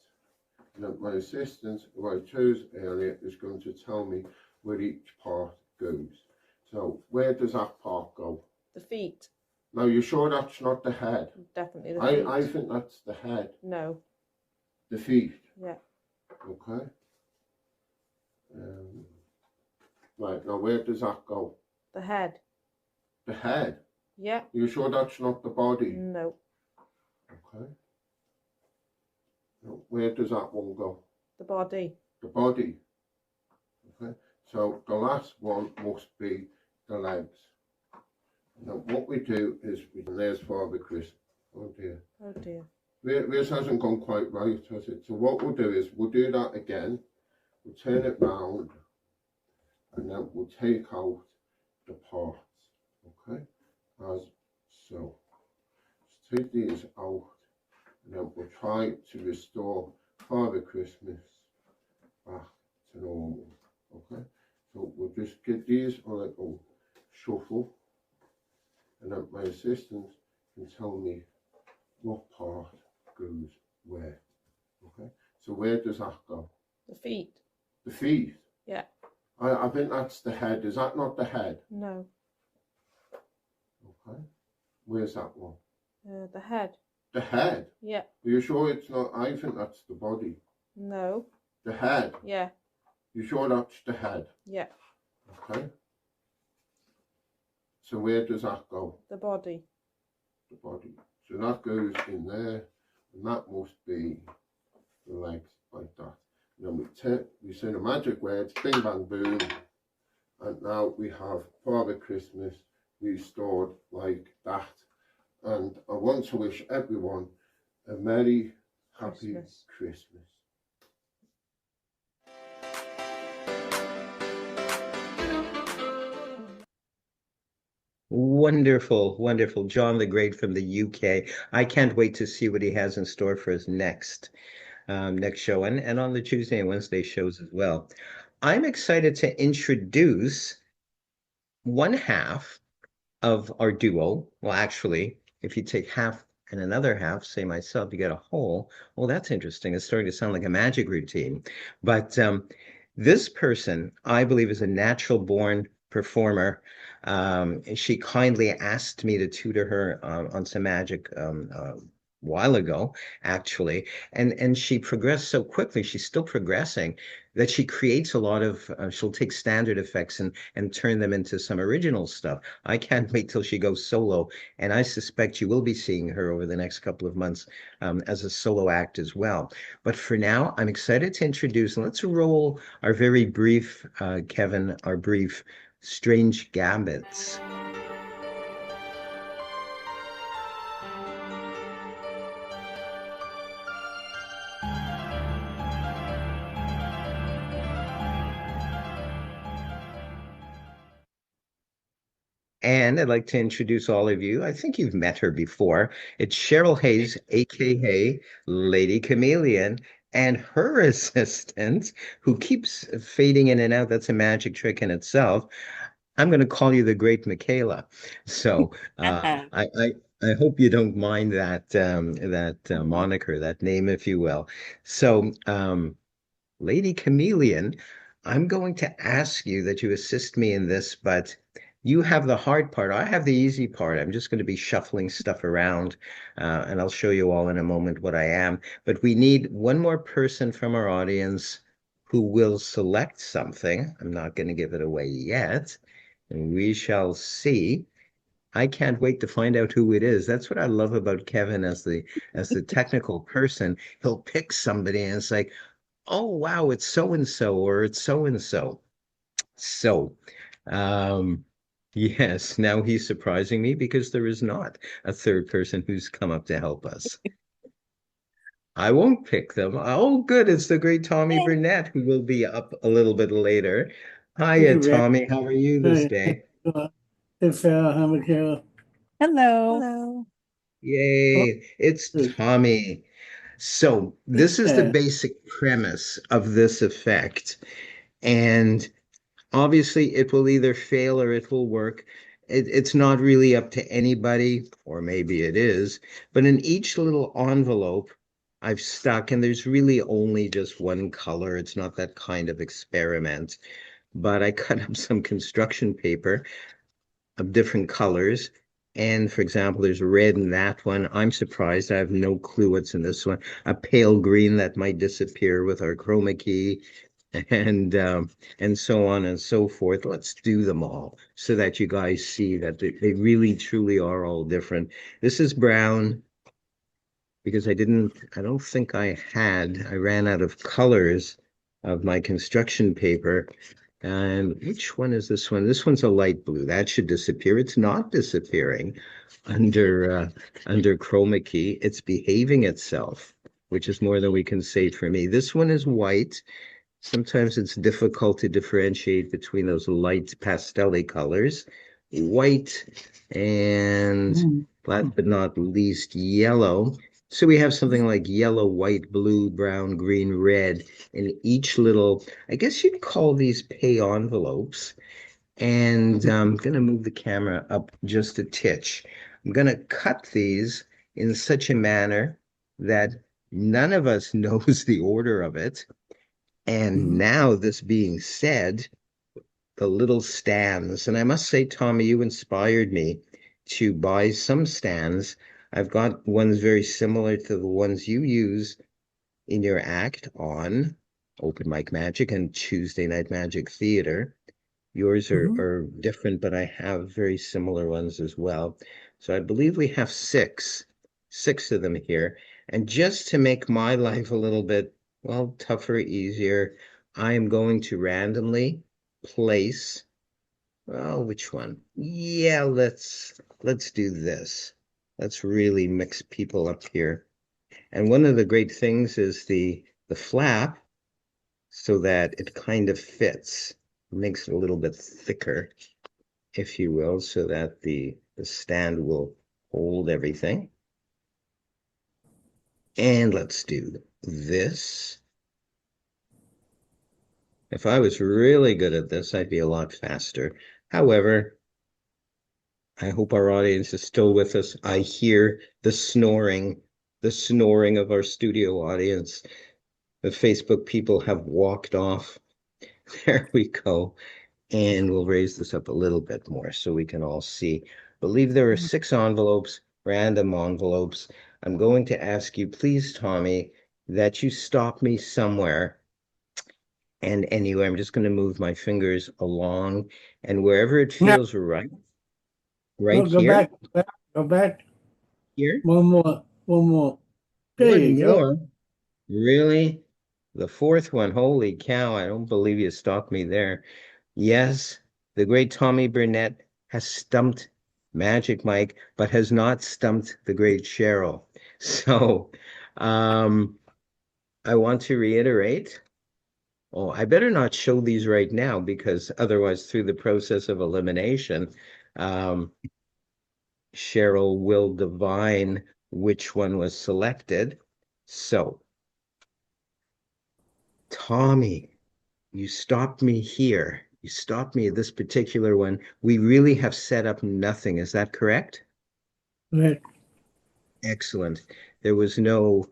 And then my assistant, who I chose earlier, is going to tell me where each part goes. So where does that part go? The feet. Now, you're sure that's not the head? Definitely the feet. I think that's the head. No. The feet? Yeah. Okay. Right, now where does that go? The head. The head? Yeah. Are you sure that's not the body? No. Okay. Now, where does that one go? The body. The body. Okay. So the last one must be the legs. Now what we do is, there's Father Chris. Oh dear. Oh dear. This hasn't gone quite right, has it? So what we'll do is we'll do that again. We'll turn it round, and then we'll take out the parts. Okay. As so. Just take these out, and then we'll try to restore Father Christmas back to normal. Okay. So we'll just get these on a little shuffle, and then my assistant can tell me what part goes where. Okay. So where does that go? The feet. The feet? Yeah. I think that's the head. Is that not the head? No. Okay. Where's that one? The head. The head? Yeah. Are you sure it's not? I think that's the body. No. The head? Yeah. You sure that's the head? Yeah. Okay. So where does that go? The body. The body. So that goes in there, and that must be the legs like that. And then we say the magic words, bing bang boom, and now we have Father Christmas restored like that. And I want to wish everyone a merry, happy Christmas. Wonderful, wonderful. John the Great from the UK. I can't wait to see what he has in store for us next show, and on the Tuesday and Wednesday shows as well. I'm excited to introduce one half of our duo. Well, actually, if you take half and another half, say myself, you get a whole. Well, that's interesting. It's starting to sound like a magic routine. But this person, I believe, is a natural born performer. She kindly asked me to tutor her on some magic while ago, actually, and she progressed so quickly. She's still progressing that she creates a lot of. She'll take standard effects and turn them into some original stuff. I can't wait till she goes solo, and I suspect you will be seeing her over the next couple of months as a solo act as well. But for now, I'm excited to introduce, and let's roll our very brief, Kevin, our brief Strange Gambits. And I'd like to introduce all of you. I think you've met her before. It's Cheryl Hayes, aka Lady Chameleon, and her assistant, who keeps fading in and out. That's a magic trick in itself. I'm going to call you the Great Michaela. So I hope you don't mind that moniker, that name, if you will. So Lady Chameleon, I'm going to ask you that you assist me in this, but you have the hard part. I have the easy part. I'm just going to be shuffling stuff around, and I'll show you all in a moment what I am. But we need one more person from our audience who will select something. I'm not going to give it away yet, and we shall see. I can't wait to find out who it is. That's what I love about Kevin as the technical person. He'll pick somebody and it's like, oh wow, it's so and so or it's so and so. So, um, yes, now he's surprising me because there is not a third person who's come up to help us. I won't pick them. Oh, good. It's the great Tommy Burnett who will be up a little bit later. Thank Hiya, you, Rick. Tommy. How are you this day? Hey, Farrah, how much Hello. Hello. Oh, Yay, it's good. Tommy. So, this is the Yeah. basic premise of this effect. And obviously, it will either fail or it will work. It's not really up to anybody, or maybe it is. But in each little envelope, I've stuck, and there's really only just one color. It's not that kind of experiment. But I cut up some construction paper of different colors. And for example, there's red in that one. I'm surprised. I have no clue what's in this one. A pale green that might disappear with our chroma key and so on and so forth. Let's do them all so that you guys see that they really truly are all different. This is brown because I don't think I ran out of colors of my construction paper. And which one is this one? This one's a light blue. That should disappear. It's not disappearing under chroma key. It's behaving itself, which is more than we can say for me. This one is white. Sometimes it's difficult to differentiate between those light pastel colors. White and last but not least, yellow. So we have something like yellow, white, blue, brown, green, red in each little, I guess you'd call these pay envelopes. And I'm going to move the camera up just a titch. I'm going to cut these in such a manner that none of us knows the order of it. And now, this being said, the little stands, and I must say, Tommy, you inspired me to buy some stands. I've got ones very similar to the ones you use in your act on Open Mic Magic and Tuesday Night Magic Theater. Yours are different, but I have very similar ones as well. So I believe we have six of them here. And just to make my life a little bit, well, tougher, easier, I am going to randomly place, well, which one? Yeah, let's do this. Let's really mix people up here. And one of the great things is the flap so that it kind of fits, makes it a little bit thicker, if you will, so that the stand will hold everything. And let's do this. If I was really good at this, I'd be a lot faster. However, I hope our audience is still with us. I hear the snoring of our studio audience. The Facebook people have walked off. There we go. And we'll raise this up a little bit more so we can all see. I believe there are 6 envelopes, random envelopes. I'm going to ask you, please, Tommy, that you stop me somewhere. And anyway, I'm just going to move my fingers along and wherever it No, feels right, no, right go here, back, go back. here, One more. There one you go. more. Really? The fourth one, holy cow, I don't believe you stopped me there. Yes, the great Tommy Burnett has stumped Magic Mike, but has not stumped the great Cheryl. So, I want to reiterate. Oh, I better not show these right now because otherwise, through the process of elimination, Cheryl will divine which one was selected. So, Tommy, you stopped me here. You stopped me at this particular one. We really have set up nothing. Is that correct? Correct. Excellent. There was no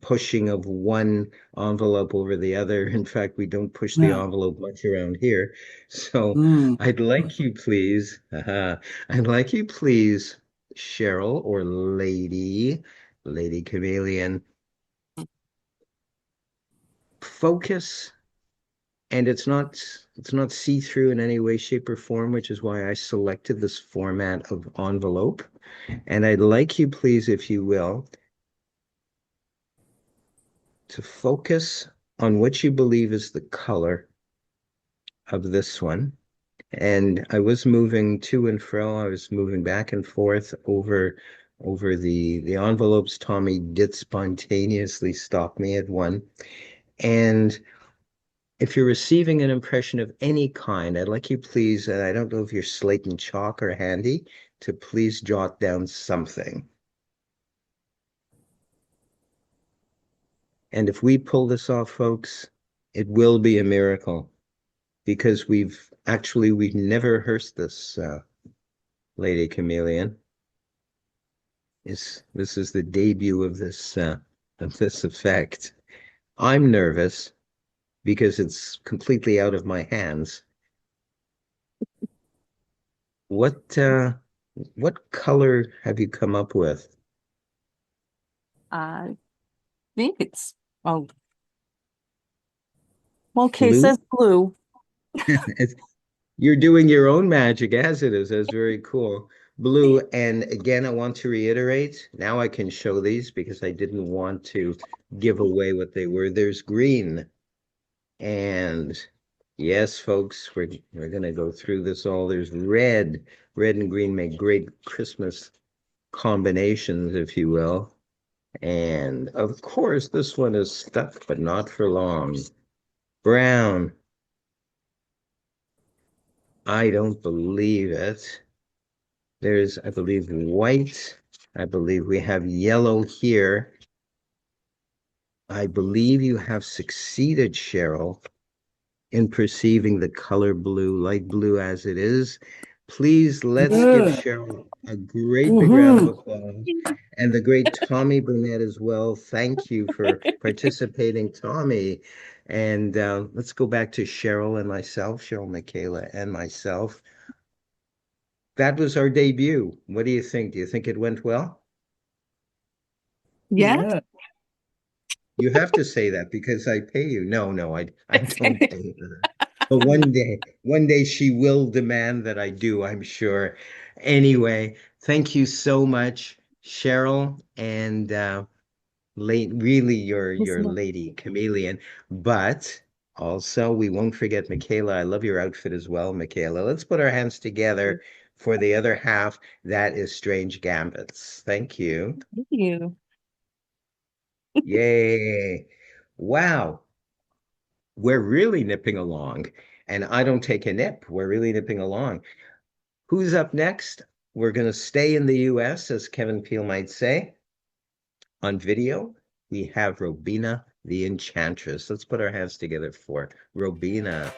pushing of one envelope over the other. In fact, we don't push the Yeah. envelope much around here. So Mm. I'd like you, please, I'd like you, please, Cheryl or Lady Chameleon, focus. And it's not see-through in any way, shape, or form, which is why I selected this format of envelope. And I'd like you, please, if you will, to focus on what you believe is the color of this one. And I was moving to and fro. I was moving back and forth over the envelopes. Tommy did spontaneously stop me at one. And if you're receiving an impression of any kind, I'd like you please, and I don't know if your slate and chalk are handy, to please jot down something. And if we pull this off, folks, it will be a miracle because we've never rehearsed this, Lady Chameleon. This is the debut of this effect. I'm nervous because it's completely out of my hands. What color have you come up with? I think it's, oh, okay, it Blue? says blue. You're doing your own magic as it is. That's very cool. Blue. And again, I want to reiterate, now I can show these because I didn't want to give away what they were. There's green. And yes, folks, we're gonna go through this all. There's red. Red and green make great Christmas combinations, if you will. And of course, this one is stuck, but not for long. Brown. I don't believe it. There's, I believe, white. I believe we have yellow here. I believe you have succeeded, Cheryl, in perceiving the color blue, light blue as it is. Please let's give Good. Cheryl a great big round of Woohoo. applause. And the great Tommy Burnett as well. Thank you for participating, Tommy. And let's go back to Cheryl and myself, Cheryl, Michaela, and myself. That was our debut. What do you think? Do you think it went well? Yeah. Yeah. You have to say that because I pay you. No, I don't pay her. But one day she will demand that I do, I'm sure. Anyway, thank you so much, Cheryl, and really your Lady Chameleon. But also we won't forget Michaela. I love your outfit as well, Michaela. Let's put our hands together for the other half. That is Strange Gambits. Thank you. Thank you. Yay. Wow. We're really nipping along. And I don't take a nip. We're really nipping along. Who's up next? We're going to stay in the US, as Kevin Peele might say. On video, we have Robina the Enchantress. Let's put our hands together for Robina.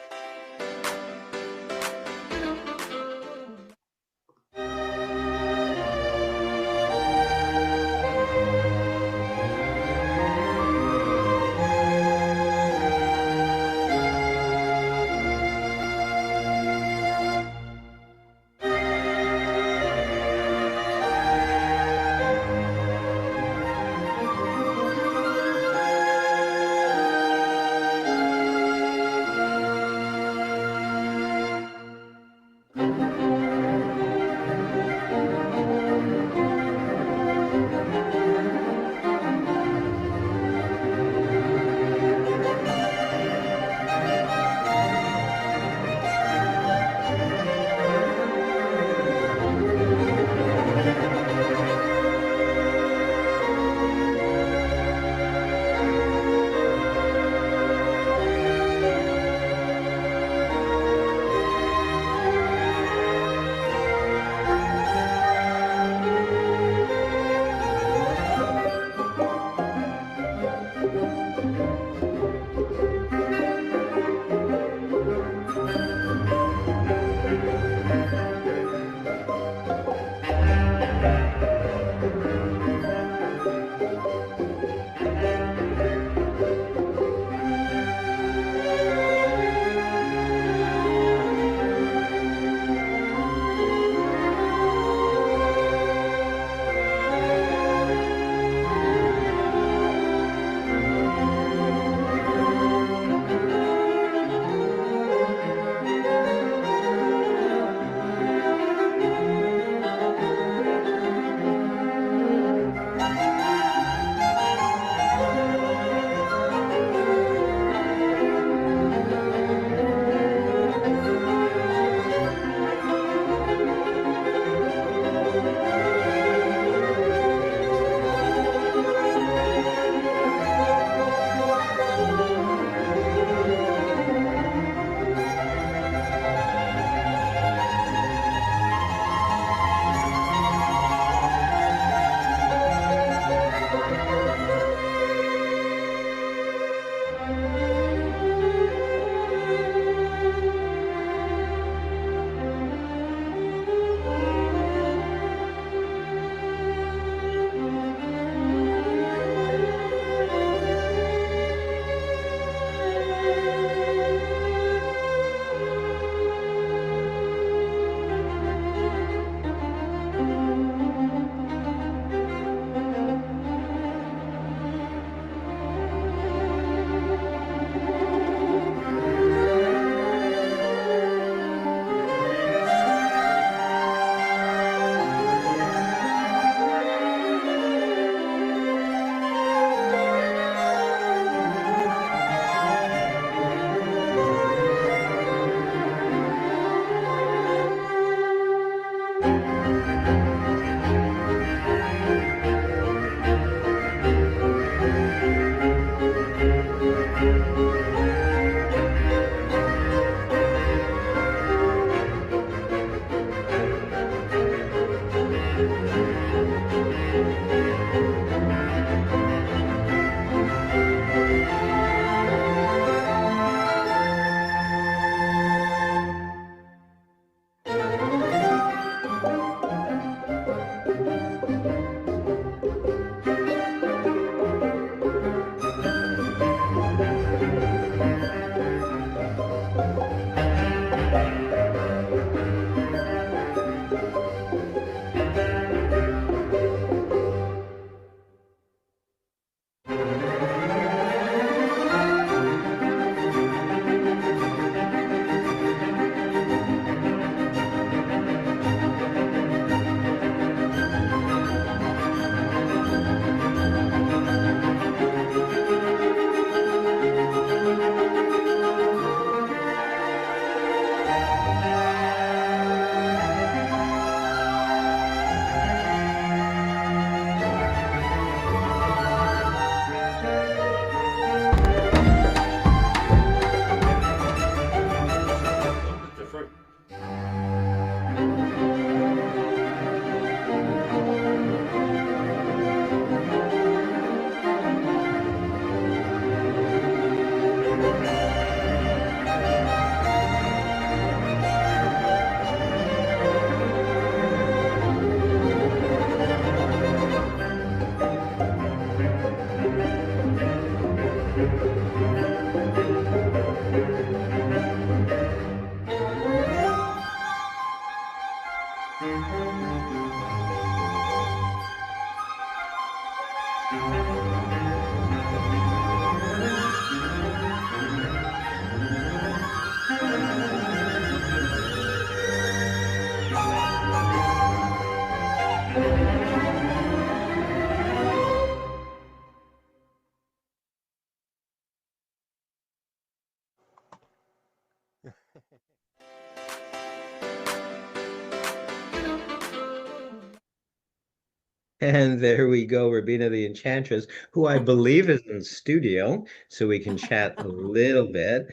And there we go, Rabina the Enchantress, who I believe is in studio, so we can chat a little bit.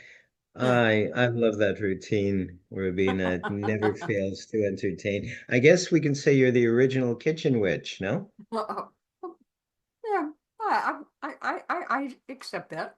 I love that routine, Rabina. It never fails to entertain. I guess we can say you're the original kitchen witch, no? Uh, yeah, I accept that.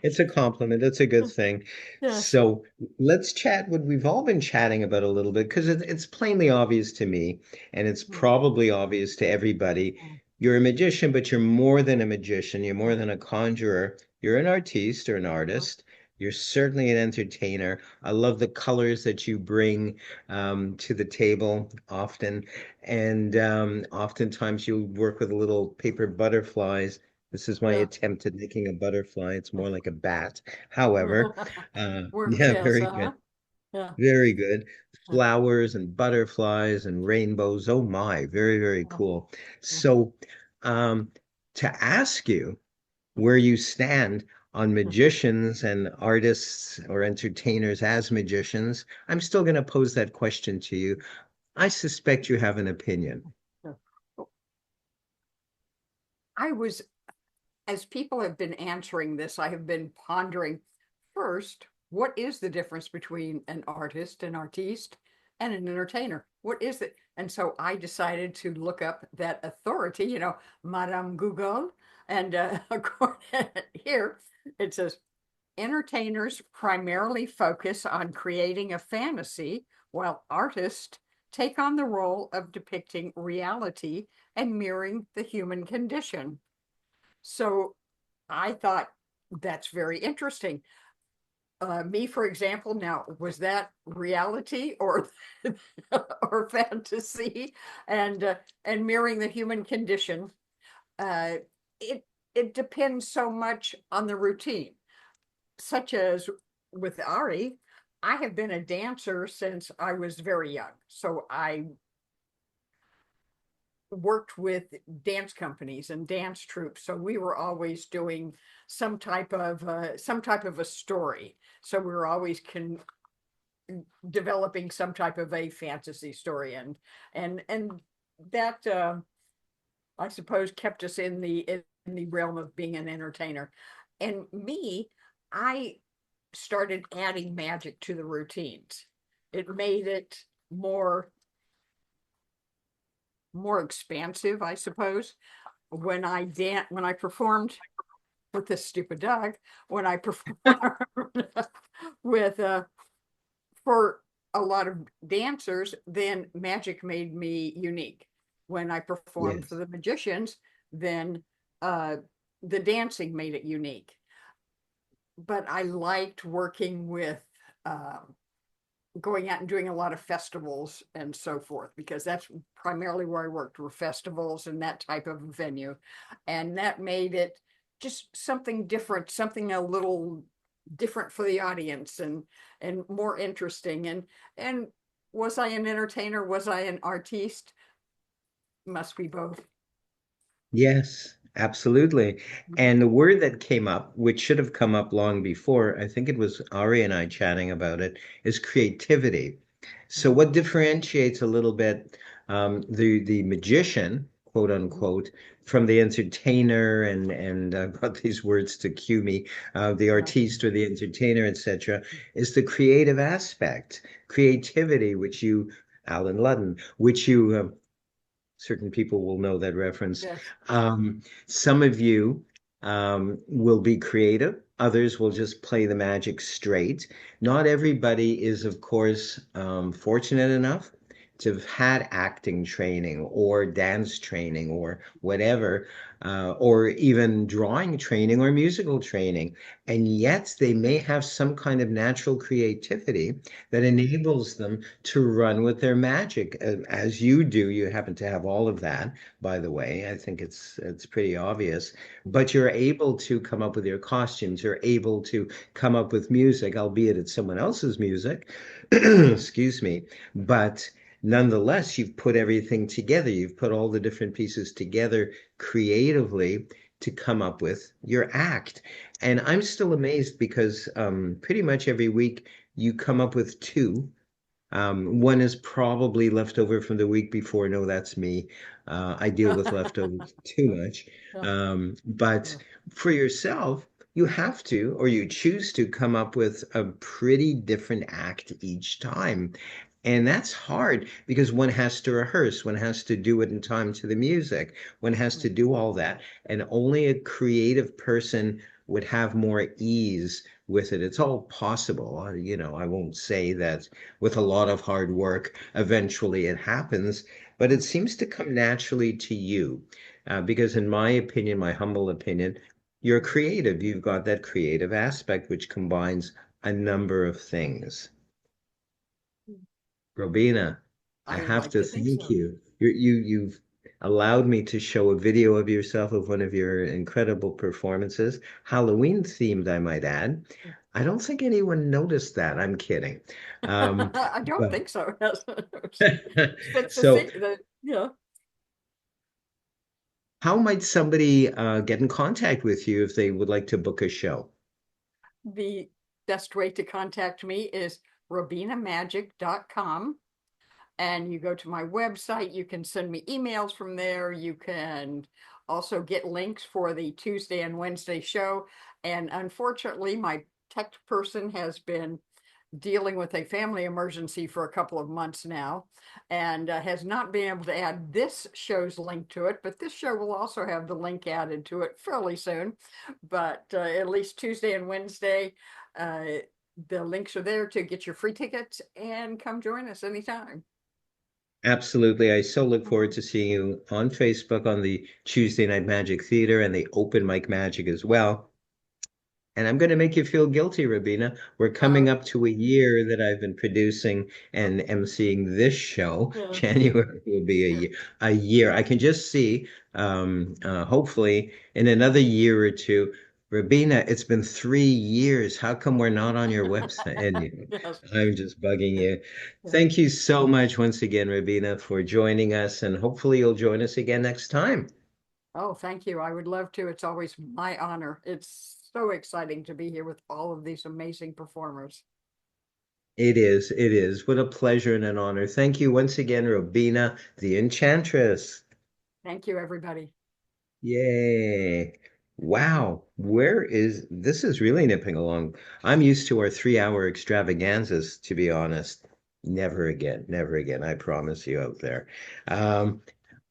It's a compliment. It's a good thing. Yes. So let's chat what we've all been chatting about a little bit because it's plainly obvious to me, and it's probably obvious to everybody. You're a magician, but you're more than a magician. You're more than a conjurer. You're an artiste or an artist. You're certainly an entertainer. I love the colors that you bring to the table often. And oftentimes you work with little paper butterflies. This is my Yeah. attempt at making a butterfly. It's more like a bat. However, Works, yeah, yes, very good. yeah. Very good. Flowers and butterflies and rainbows. Oh my, very, very cool. So, um, to ask you where you stand on magicians and artists or entertainers as magicians, I'm still going to pose that question to you. I suspect you have an opinion. I was, as people have been answering this, I have been pondering first, what is the difference between an artist, an artiste, and an entertainer? What is it? And so I decided to look up that authority, Madame Google. And here it says entertainers primarily focus on creating a fantasy, while artists take on the role of depicting reality and mirroring the human condition. So I thought that's very interesting. Me, for example, now was that reality or or fantasy, and mirroring the human condition? Uh, it it depends so much on the routine, such as with Ari. I have been a dancer since I was very young, so I worked with dance companies and dance troupes, so we were always doing some type of a story. So we were always developing some type of a fantasy story, and that I suppose kept us in the realm of being an entertainer. And me, I started adding magic to the routines. It made it more expansive, I suppose. When I performed with this stupid dog, when I performed with for a lot of dancers, then magic made me unique. When I performed for Yes. the magicians, then the dancing made it unique. But I liked working with going out and doing a lot of festivals and so forth, because that's primarily where I worked, were festivals and that type of venue. And that made it just something different, something a little different for the audience, and more interesting. And was I an entertainer? Was I an artiste? Must be both. Yes, absolutely. And the word that came up, which should have come up long before, I think it was Ari and I chatting about it, is creativity. So what differentiates a little bit the magician quote unquote, from the entertainer, and I've got these words to cue me, the artiste or the entertainer, etc., is the creative aspect, creativity, which you, Alan Ludden, which you, certain people will know that reference. Yes. Some of you will be creative. Others will just play the magic straight. Not everybody is, of course, fortunate enough to have had acting training or dance training or whatever, or even drawing training or musical training. And yet they may have some kind of natural creativity that enables them to run with their magic. As you do, you happen to have all of that, by the way. I think it's pretty obvious. But you're able to come up with your costumes. You're able to come up with music, albeit it's someone else's music. Excuse me. But nonetheless, you've put everything together. You've put all the different pieces together creatively to come up with your act. And I'm still amazed because pretty much every week you come up with two. One is probably left over from the week before. No, that's me. I deal with leftovers too much. But for yourself, you have to, or you choose to come up with a pretty different act each time. And that's hard because one has to rehearse, one has to do it in time to the music, one has to do all that. And only a creative person would have more ease with it. It's all possible. I won't say that with a lot of hard work, eventually it happens, but it seems to come naturally to you. Because in my opinion, my humble opinion, you're creative. You've got that creative aspect, which combines a number of things. Robina, I I would have like to to think thank so. you. You've allowed me to show a video of yourself of one of your incredible performances, Halloween themed, I might add. I don't think anyone noticed that. I'm kidding. Um, I don't but think so. Fits the so thing that, yeah. how might somebody get in contact with you if they would like to book a show? The best way to contact me is robinamagic.com. And you go to my website, you can send me emails from there. You can also get links for the Tuesday and Wednesday show. And unfortunately, my tech person has been dealing with a family emergency for a couple of months now and has not been able to add this show's link to it, but this show will also have the link added to it fairly soon. But at least Tuesday and Wednesday, uh, the links are there to get your free tickets and come join us anytime. Absolutely. I so look forward to seeing you on Facebook on the Tuesday Night Magic Theater and the Open Mic Magic as well. And I'm going to make you feel guilty, Rabina. We're coming up to a year that I've been producing and emceeing this show. Yeah. January will be a year. I can just see, hopefully, in another year or two, Rabina, it's been 3 years. How come we're not on your website? And Yes. I'm just bugging you. Thank you so much once again, Rabina, for joining us, and hopefully you'll join us again next time. Oh, thank you. I would love to. It's always my honor. It's so exciting to be here with all of these amazing performers. It is, it is. What a pleasure and an honor. Thank you once again, Robina, the Enchantress. Thank you, everybody. Yay. Wow. Where is this is really nipping along. I'm used to our 3 hour extravaganzas, to be honest. Never again, never again. I promise you out there. Um,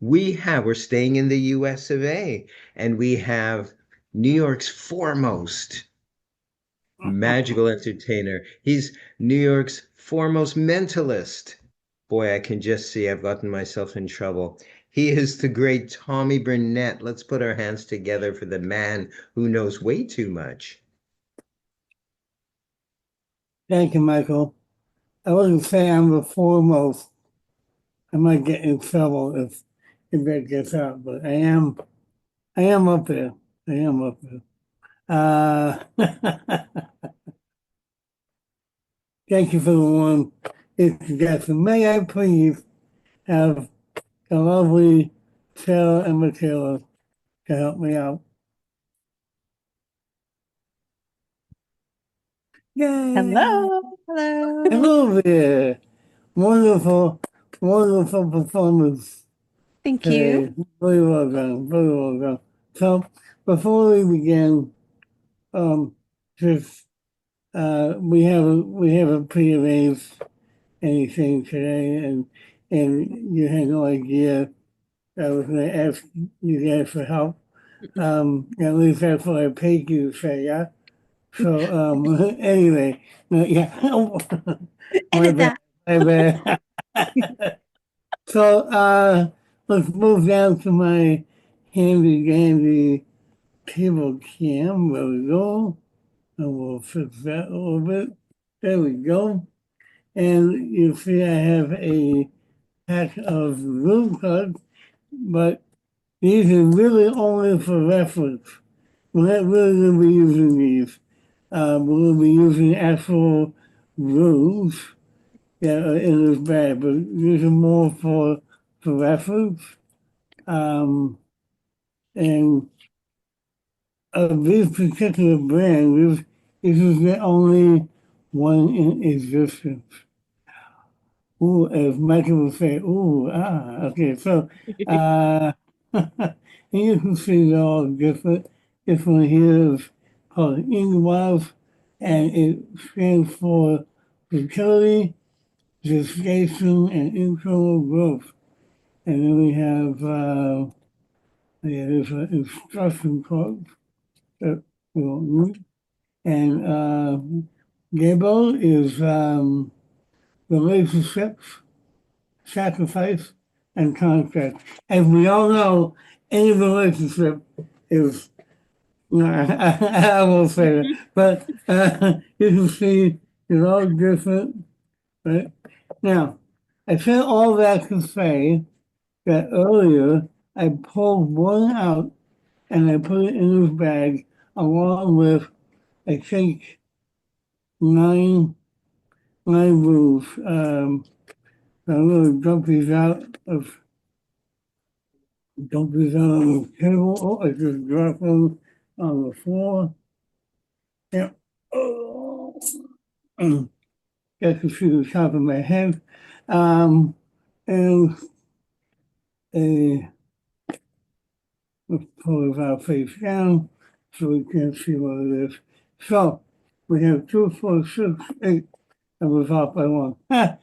we're staying in the US of A, and we have New York's foremost magical entertainer. He's New York's foremost mentalist. Boy, I can just see I've gotten myself in trouble. He is the great Tommy Burnett. Let's put our hands together for the man who knows way too much. Thank you, Michael. I wouldn't say I'm the foremost. I might get in trouble if that gets out, but I am up there. I am up there. Uh, thank you for the warm introduction. May I please have the lovely Sarah and Michaela to help me out? Yay! Hello. Hello. Hello there. Wonderful, wonderful performance Thank you. Very well done. Very well done. So before we begin, just we have a prearranged anything today, and you had no idea I was going to ask you guys for help. At least that's what I paid you to say, yeah. So anyway, no, yeah. My Edit bad. that. My bad. So let's move down to my handy dandy table cam. There we go. And we'll fix that a little bit. There we go. And you see I have a pack of room cards, but these are really only for reference. We're not really going to be using these. We're going to be using actual rooms that are in this bag, but these are more for reference. And of these particular brands, this is the only one in existence. Ooh, as Michael would say, ooh, okay. So, and you can see they're all different. This one here is called INGWAF, and it stands for fertility, gestation, and internal growth. And then we have, there's an instruction code that we don't need. And Gable is relationships, sacrifice, and contract. As we all know, any relationship is, no, I won't say that, but you can see it's all different, right? Now, I said all that to say that earlier I pulled one out and I put it in this bag along with, I think, nine rules. I'm going to dump these out on the table. Oh, I just dropped them on the floor. Yeah. Oh. Got to see the top of my head. And let's pull this out face down so we can see what it is. So we have 2, 4, 6, 8. I was off by one. And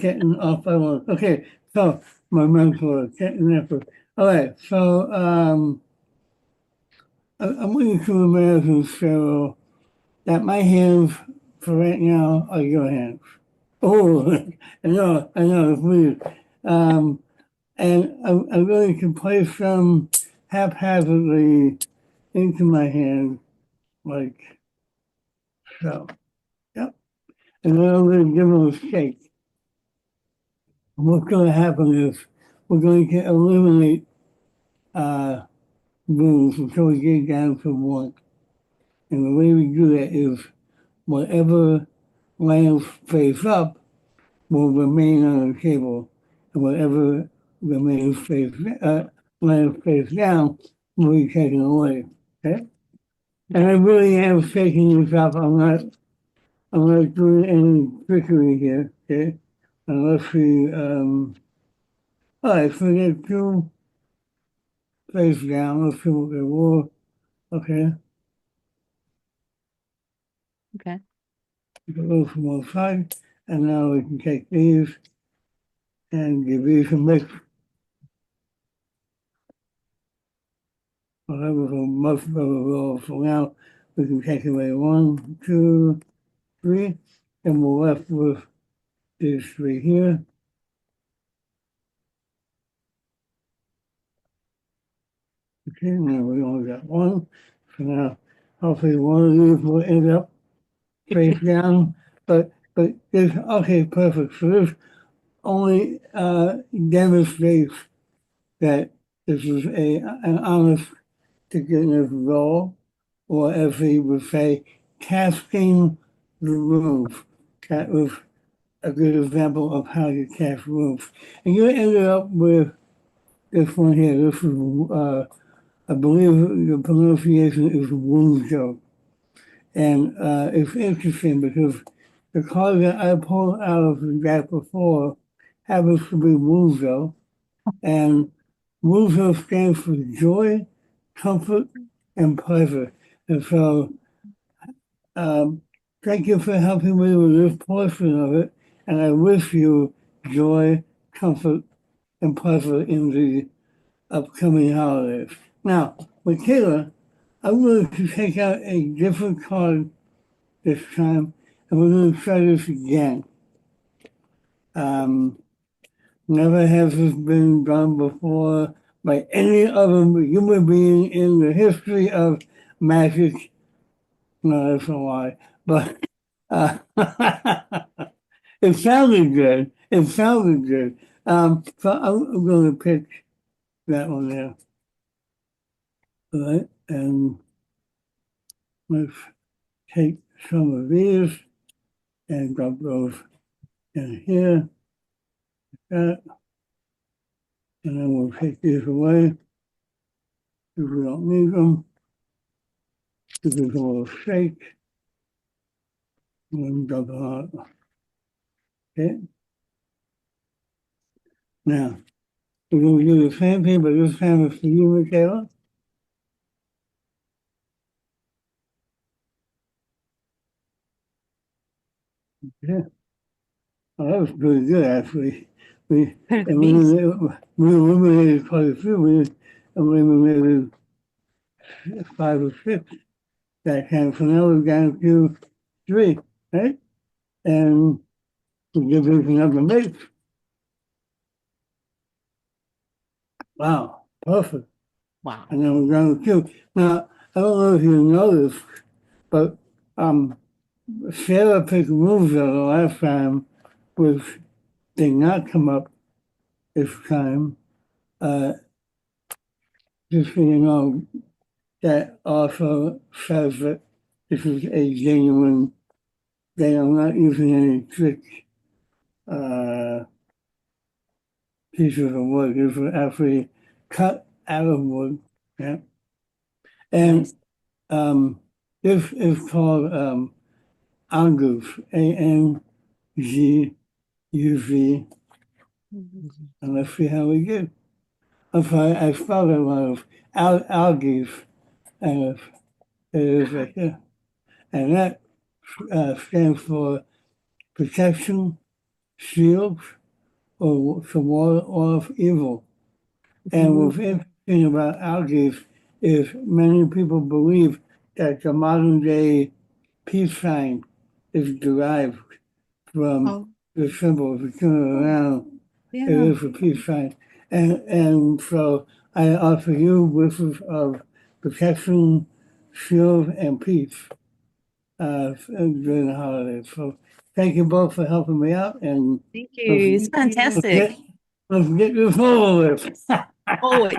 getting off by one. Okay, so my mentor getting effort. All right, so I want you to imagine, Cheryl, that my hands for right now are your hands. Oh, I know, it's weird. And I'm going to place them haphazardly into my hand, like so. Yep. And then I'm going to give them a shake. And what's going to happen is we're going to eliminate rules until we get down to one. And the way we do that is whatever lands face up will remain on the table, and whatever lands face down will be taken away. Okay? And I really am shaking this up. I'm not doing any trickery here. Okay? Unless we all right, so we get 2 face down. Let's see what they were. Okay. Okay. Go from one side, and now we can take these and give these a mix. Well, that was a much better roll. So now we can take away 1, 2, 3, and we're left with these 3 here. Okay, now we only got 1. So now hopefully one of these will end up face down. But this, okay, perfect. So this only demonstrates that this is an honest to goodness roll, or as he would say, casting the roof. That was a good example of how you cast roofs. And you ended up with this one here. This is, I believe the pronunciation is Wunjo. And it's interesting because the card that I pulled out of the deck before happens to be Wunjo. And Wuzo stands for joy, comfort, and pleasure. And so, thank you for helping me with this portion of it. And I wish you joy, comfort, and pleasure in the upcoming holidays. Now, Michaela, I'm going to take out a different card this time, and we're going to try this again. Never has this been done before by any other human being in the history of magic. No, that's a lie. But it sounded good. It sounded good. So I'm going to pick that one there. All right, and let's take some of these and drop those in here. That, and then we'll take these away if we don't need them. Give this a little shake. And then drop it out. Okay. Now, we're going to do the same thing, but this time it's for you, Michaela. Yeah. Oh, that was pretty good, actually. We eliminated quite a few. We eliminated 5 or 6 that time. So now we've down to 3, right? And we'll give this another mix. Wow, perfect. Wow. And then we're down to 2. Now, I don't know if you know this, but Sarah picked moves the last time, which did not come up this time. Just so you know, that also says that this is a genuine, they are not using any trick pieces of wood. These were actually cut out of wood. Yeah. And Nice. this is called Angus, ANGUV. And let's see how we get. I'm sorry, I spelled a lot of algae, and it is right there. And that stands for protection, shield, or to ward off evil. And what's interesting about algae is many people believe that the modern day peace sign is derived from the symbol. If you turn it around, it Yeah. is a peace sign. And so I offer you wishes of protection, shield, and peace during the holidays. So thank you both for helping me out. And Thank you. It's let's fantastic. let's get this over with. Always.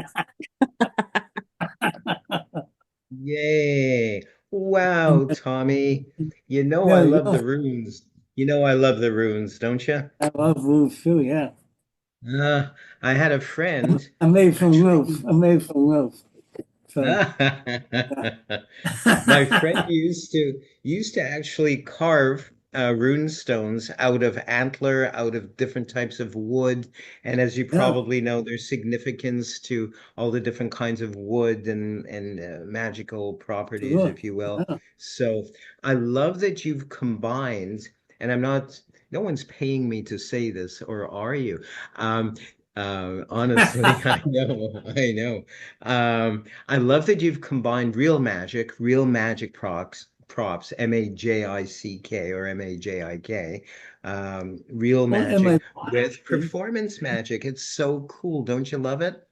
Yay. Wow, Tommy. You know I There you love go. the runes. You know I love the runes, don't you? I love rules too, yeah. I had a friend I made some notes. actually. I made some notes. So My friend used to actually carve rune stones out of antler, out of different types of wood. And as you yeah, probably know, there's significance to all the different kinds of wood and magical properties, sure. if you will. Yeah. So I love that you've combined, and no one's paying me to say this, or are you? Um, honestly, I know, I know. I love that you've combined real magic props, MAJICK or MAJIK, real Well, am I magic with performance magic. It's so cool. Don't you love it?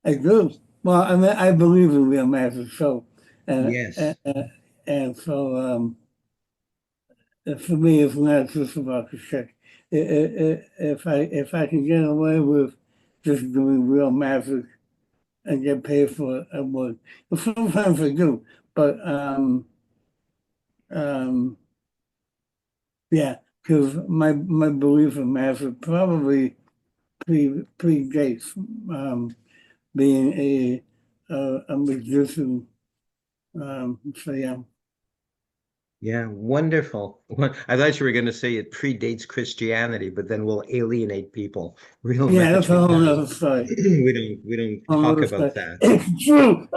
I do. Well, I mean, I believe in real magic, so and Yes. and so for me, it's not just about the check. If I can get away with just doing real magic and get paid for it, I would. But sometimes I do, but um, yeah, because my belief in magic probably predates being a magician. So yeah. Yeah, wonderful. I thought you were going to say it predates Christianity, but then we'll alienate people. Real Yeah, that's a magic whole does. nother story. We don't Whole talk nother about story. that. It's true.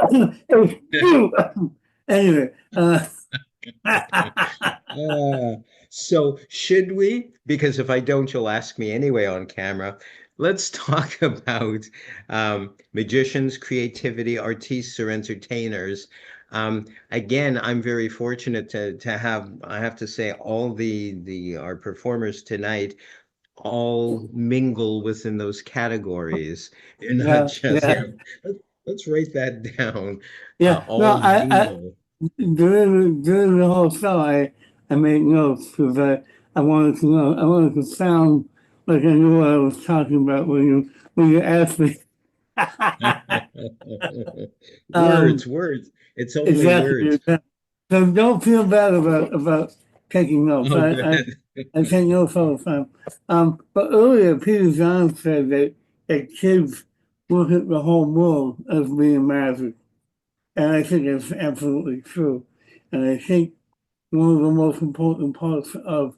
It's true. Anyway, So should we? Because if I don't, you'll ask me anyway on camera. Let's talk about magicians, creativity, artists, or entertainers. Again, I'm very fortunate to have, I have to say, all the our performers tonight all mingle within those categories. You're not yeah, just, yeah, yeah. Let's write that down. yeah. No, All mingle. during the whole show, I made notes because I wanted to know, I wanted to sound like I knew what I was talking about when you asked me. Words, um, words. It's only exactly, words. exactly. So don't feel bad about taking notes. Oh, good. I take notes all the time. But earlier, Peter John said that kids look at the whole world as being magic. And I think it's absolutely true. And I think one of the most important parts of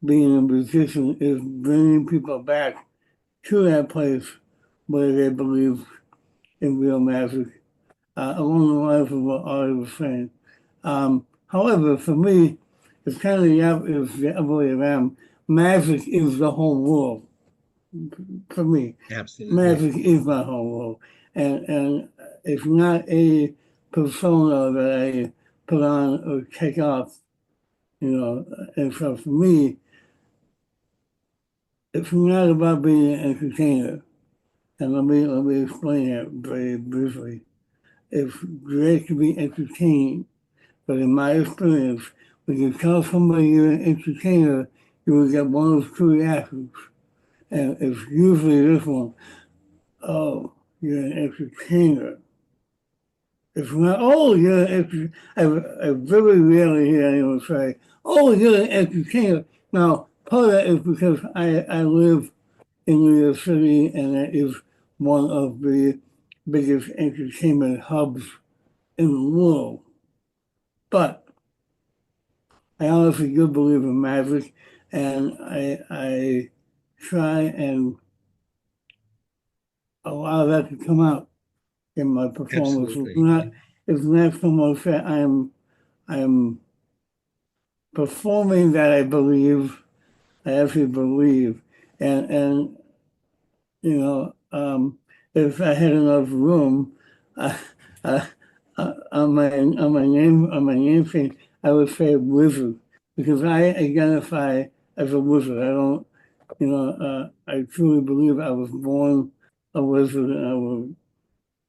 being a musician is bringing people back to that place where they believe in real magic, along the lines of what Ari was saying. However, for me, it's kind of it's the other way around. Magic is the whole world for me. Absolutely. Magic is my whole world, and it's not a persona that I put on or take off. You know, and so for me, it's not about being an entertainer. And let me explain that very briefly. It's great to be entertained, but in my experience, when you tell somebody you're an entertainer, you will get one of two reactions. And it's usually this one: oh, you're an entertainer. It's not, oh, you're an entertainer. I very rarely hear anyone say, oh, you're an entertainer. Now, part of that is because I live in New York City, and that is one of the biggest entertainment hubs in the world. But I honestly do believe in magic, and I try and allow that to come out in my performance. Absolutely. It's not so much that I'm performing that I actually believe, and you know, if I had enough room, uh, uh, on my name thing, I would say wizard because I identify as a wizard. I don't, I truly believe I was born a wizard and I will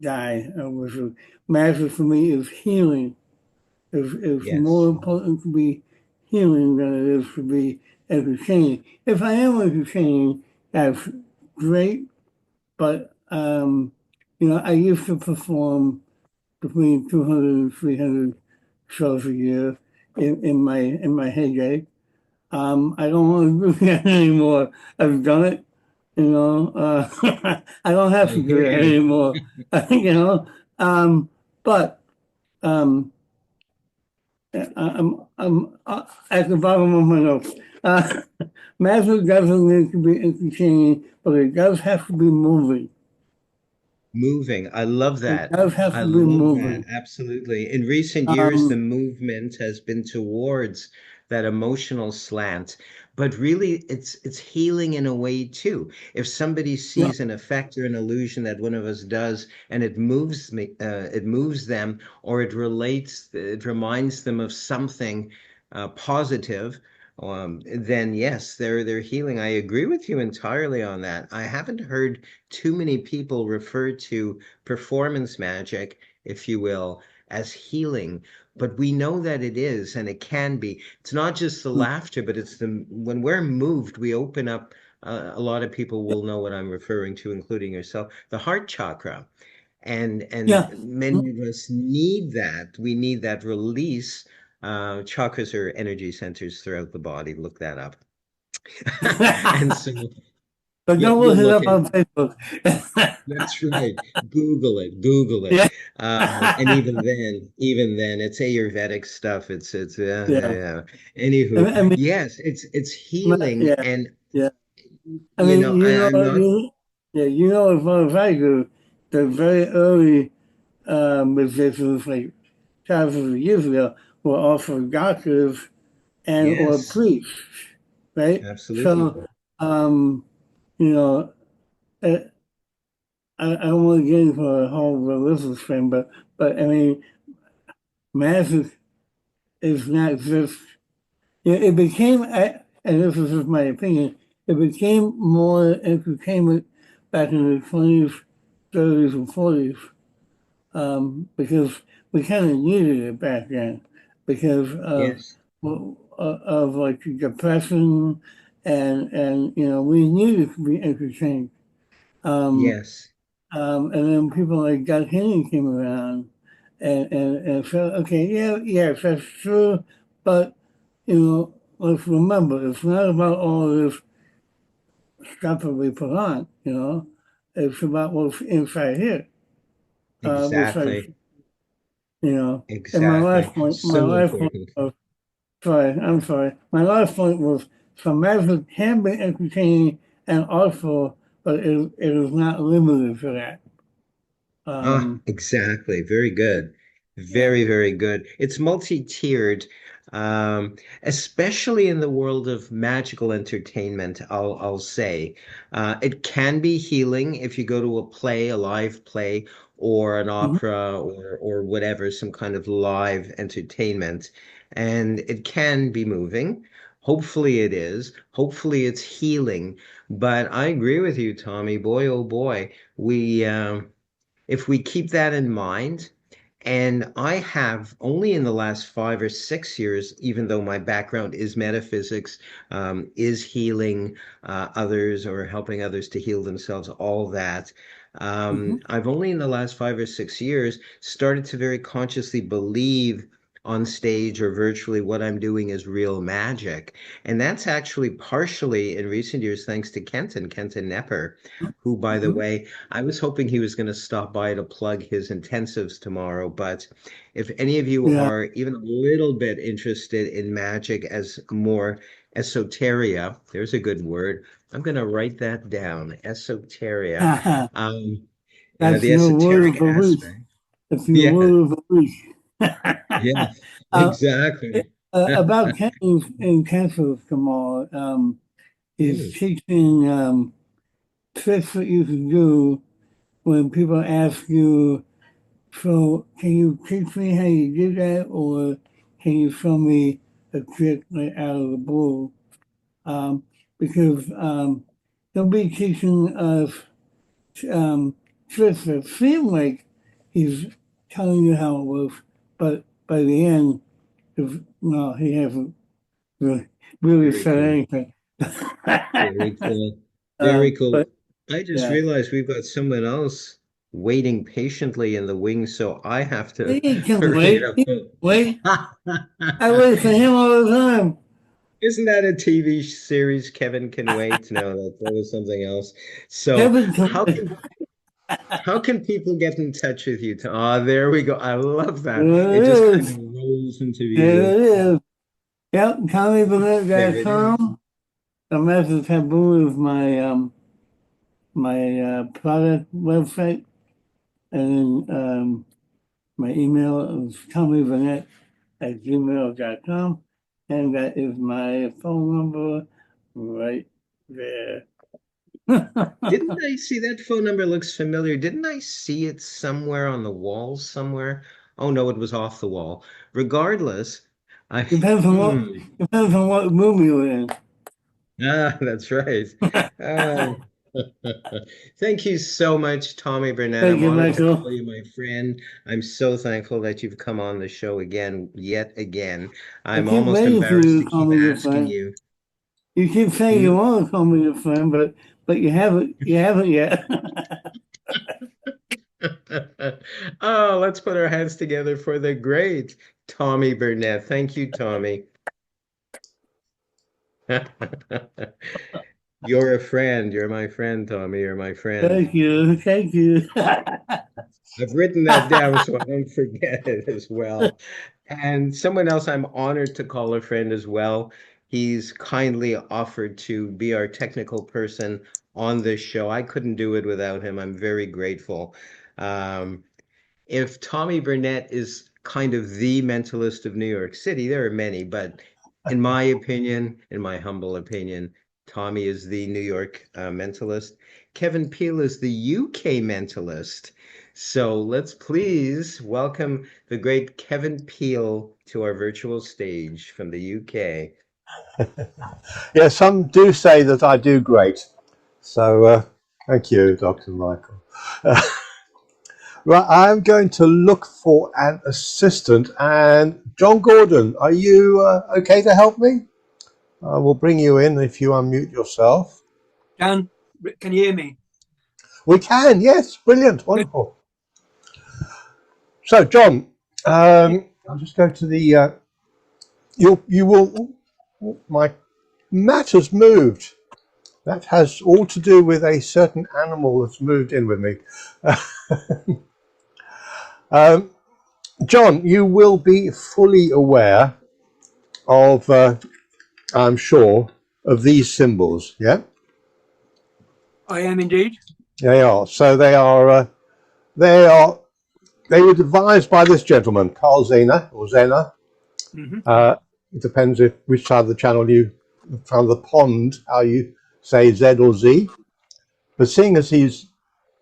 die a wizard. Magic for me is healing. It's more Yes. important to be healing than it is to be entertaining. If I am entertaining, that's great. But I used to perform between 200 and 300 shows a year in my heyday. I don't want to do that anymore. I've done it. I don't have I to do hear that you. anymore. you know, but um, I'm at the bottom of my notes. Uh, Magic doesn't need to be entertaining, but it does have to be moving. Moving. I love It that. does have I to be love that. moving. Absolutely. In recent years, the Um, movement has been towards that emotional slant, but really it's healing in a way too. If somebody yeah, sees an effect or an illusion that one of us does and it moves them, or it reminds them of something positive, then yes, they're healing. I agree with you entirely on that. I haven't heard too many people refer to performance magic, if you will, as healing. But we know that it is, and it can be. It's not just the laughter, but it's the when we're moved, we open up. A lot of people will know what I'm referring to, including yourself, the heart chakra, and yeah, many of us need that. We need that release. Chakras are energy centers throughout the body. Look that up. And so But Yeah, don't you'll look it look up at on Facebook. That's right. Google it. Google it. Yeah. And even then, it's Ayurvedic stuff. It's Yeah. yeah. Anywho, I mean, yes, it's healing, yeah, and yeah. I you mean, know, I'm not. yeah, as well as I do, the very early musicians, like thousands of years ago, were also doctors and or Yes, priests, right? absolutely. So, you know, uh, I don't want to get into a whole religious thing, but I mean, magic is not just. It became, and this is just my opinion, it became more entertainment back in the 20s, 30s, and 40s, because we kind of needed it back then because Yes, of like depression and we needed to be entertained. Um, yes, and then people like Doug Henning came around and said, okay, yeah, yes, that's true, but let's remember, it's not about all this stuff that we put on, it's about what's inside here. Which I, exactly, you know, and exactly. my So last point important. was, sorry, I'm sorry, my last point was, so magic can be entertaining and artful, but it is not limited to that. Ah, Um, exactly. Very good. yeah. Very, very good. It's multi-tiered, especially in the world of magical entertainment, I'll say. It can be healing if you go to a play, a live play, or an Mhm, opera or whatever, some kind of live entertainment. And it can be moving. Hopefully it is. Hopefully it's healing. But I agree with you, Tommy. Boy, oh boy, we if we keep that in mind, and I have only in the last 5 or 6 years, even though my background is metaphysics, is healing others or helping others to heal themselves, all that. mhm, I've only in the last 5 or 6 years started to very consciously believe on stage or virtually what I'm doing is real magic. And that's actually partially in recent years thanks to Kenton Nepper, who, by the mhm. way, I was hoping he was going to stop by to plug his intensives tomorrow, but if any of you Yeah. are even a little bit interested in magic as more esoteria, there's a good word. I'm going to write that down, esoteria. Um, That's the your word of esoteric the week. aspect. That's your Yeah, word of the week. yeah, uh, exactly. about Kenny's intensive tomorrow, is Mm, teaching tricks that you can do when people ask you, so can you teach me how you did that, or can you show me a trick like out of the blue? Um, because he'll be teaching us um, tricks that seem like he's telling you how it works, but by the end, no, he hasn't really very said cool. anything. Very cool. Very cool. But I just yeah, realized we've got someone else waiting patiently in the wings, so I have to he can read wait. a He can wait. I wait for him all the time. Isn't that a TV series, Kevin Can Wait? No, that was something else. So Kevin can wait. how can people get in touch with you? There we go. I love that. There It it just kind of is. rolls into There view. it is. Yep, There it is. TommyBurnett.com. The Master Taboo is my product website, and my email is tommyburnett@gmail.com, and that is my phone number right there. Didn't I see that phone number looks familiar? Didn't I see it somewhere on the wall somewhere? Oh no, it was off the wall. Regardless, I depends on what hmm. depends on what room you're in. Ah, that's right. Oh. Thank you so much, Tommy Burnett. Thank I'm you, honored to call Michael. you my friend. I'm so thankful that you've come on the show again, yet again. I I'm keep almost waiting for embarrassed you to to call keep me your asking friend. you. You keep saying you Hmm? want to call me your friend, but you haven't yet. Oh, let's put our hands together for the great Tommy Burnett. Thank you, Tommy. You're a friend. You're my friend, Tommy. You're my friend. Thank you. Thank you. I've written that down so I don't forget it as well. And someone else I'm honored to call a friend as well. He's kindly offered to be our technical person on this show. I couldn't do it without him. I'm very grateful. Um, if Tommy Burnett is kind of the mentalist of New York City, there are many, but in my opinion, in my humble opinion, Tommy is the New York mentalist. Kevin Peele is the UK mentalist. So let's please welcome the great Kevin Peele to our virtual stage from the UK. Yeah, some do say that I do great. So thank you, Dr. Michael. Right, I'm going to look for an assistant. And John Gordon, are you okay to help me? I will bring you in if you unmute yourself. Dan, can you hear me? We can, yes, brilliant, wonderful. So, John, I'll just go to the. You will. My mat has moved. That has all to do with a certain animal that's moved in with me. John, you will be fully aware of, I'm sure, of these symbols. Yeah, I am indeed. they are. So they are. They were devised by this gentleman, Carl Zener or Zener. It depends which side of the channel from the pond, how you say Z or Z. But seeing as he's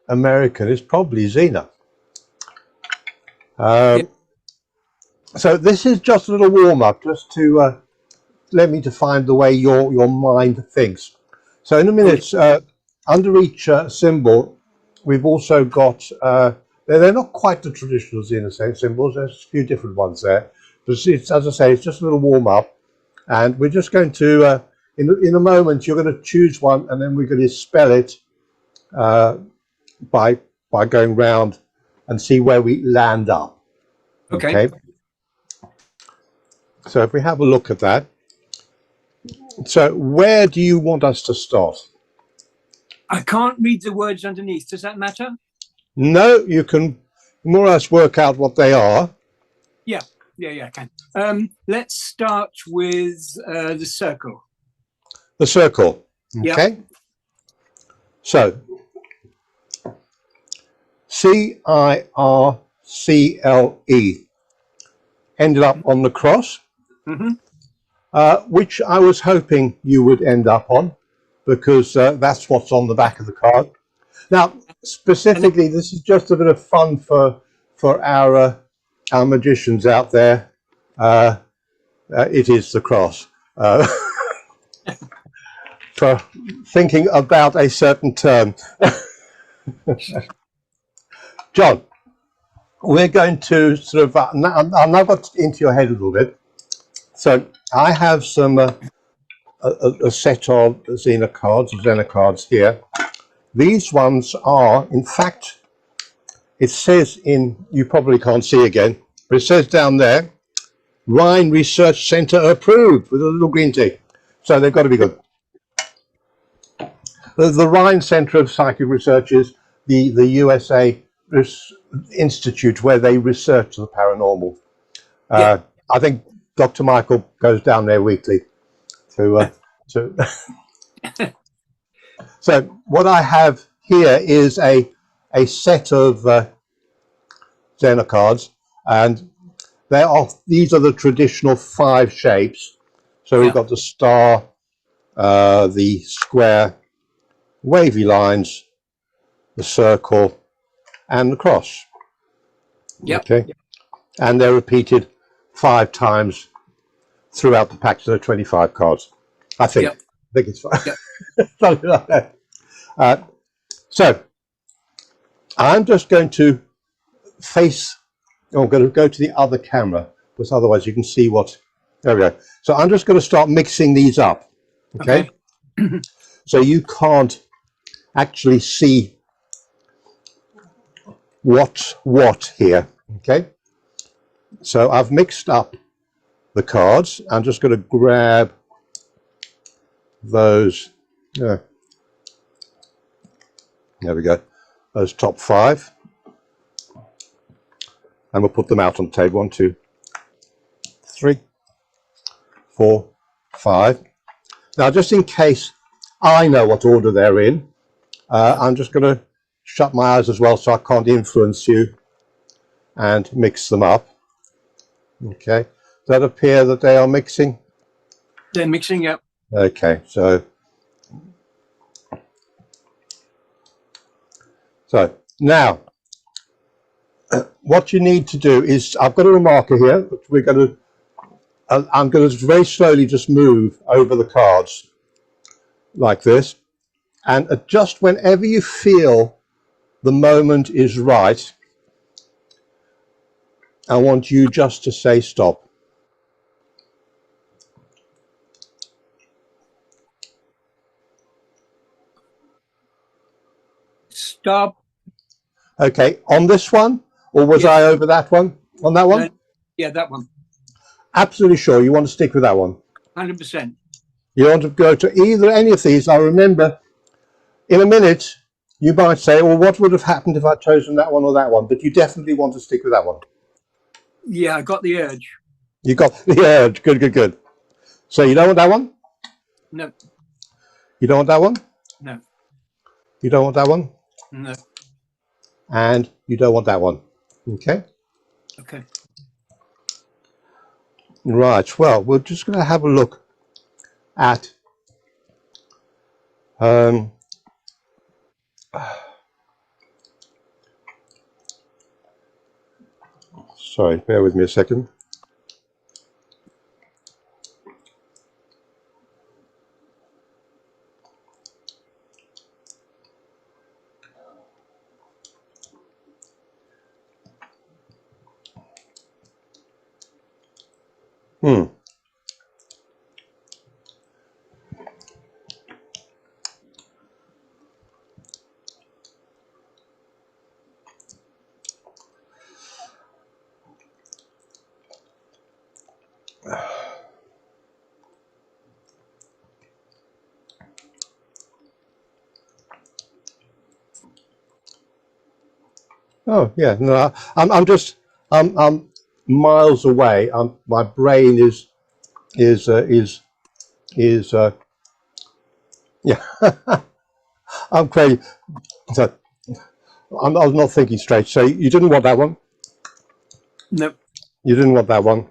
American, it's probably Zener. So this is just a little warm up, just to let me define the way your mind thinks. So in a minute, under each symbol, we've also got. They're not quite the traditional Zener symbols. There's a few different ones there. But it's, as I say, it's just a little warm up, and we're just going to. In a moment, you're going to choose one, and then we're going to spell it by going round and see where we land up. Okay. So if we have a look at that. So where do you want us to start? I can't read the words underneath. Does that matter? No, you can more or less work out what they are. Yeah, I can. Let's start with the circle. The circle. Okay. Yep. So CIRCLE ended up on the cross, which I was hoping you would end up on, because that's what's on the back of the card. Now, specifically, this is just a bit of fun for our magicians out there. It is the cross. For thinking about a certain term. John, we're going to sort of, I'll now got into your head a little bit. So I have some, a set of Zener cards here. These ones are, in fact, it says you probably can't see again, but it says down there, Rhine Research Center approved with a little green tick. So they've got to be good. The Rhine Center of Psychic Research is the USA institute where they research the paranormal. I think Dr. Michael goes down there weekly to So what I have here is a set of Zener cards, and these are the traditional 5 shapes. So we've got the star, the square, wavy lines, the circle, and the cross. Okay. And they're repeated 5 times throughout the pack. So there are 25 cards. I think. I think it's fine. Something like that. So I'm just going to I'm going to go to the other camera, because otherwise you can see what. There we go. So I'm just going to start mixing these up. Okay. So you can't actually see what here. Okay. So I've mixed up the cards. I'm just going to grab those. There we go. Those top 5. And we'll put them out on the table. 1, 2, 3, 4, 5. Now, just in case I know what order they're in, I'm just going to shut my eyes as well so I can't influence you and mix them up. Okay. Does that appear that they are mixing? They're mixing up. Okay, so now what you need to do is, I've got a marker here that we're going to, I'm going to very slowly just move over the cards like this, and just whenever you feel the moment is right, I want you just to say stop. Stop. Okay, on this one, or was Yeah. I over that one? On that one? Yeah, that one. Absolutely sure you want to stick with that one. 100%. You want to go to either any of these. I remember in a minute you might say, well, what would have happened if I'd chosen that one or that one? But you definitely want to stick with that one. Yeah, I got the urge. You got the urge. Good, good, good. So you don't want that one? No. You don't want that one? No. You don't want that one? No. And you don't want that one. Okay. Okay. Right. Well, we're just going to have a look at sorry, bear with me a second. Oh yeah, no, I'm miles away. My brain is yeah. I'm crazy. So I'm not thinking straight. So you didn't want that one. No. You didn't want that one.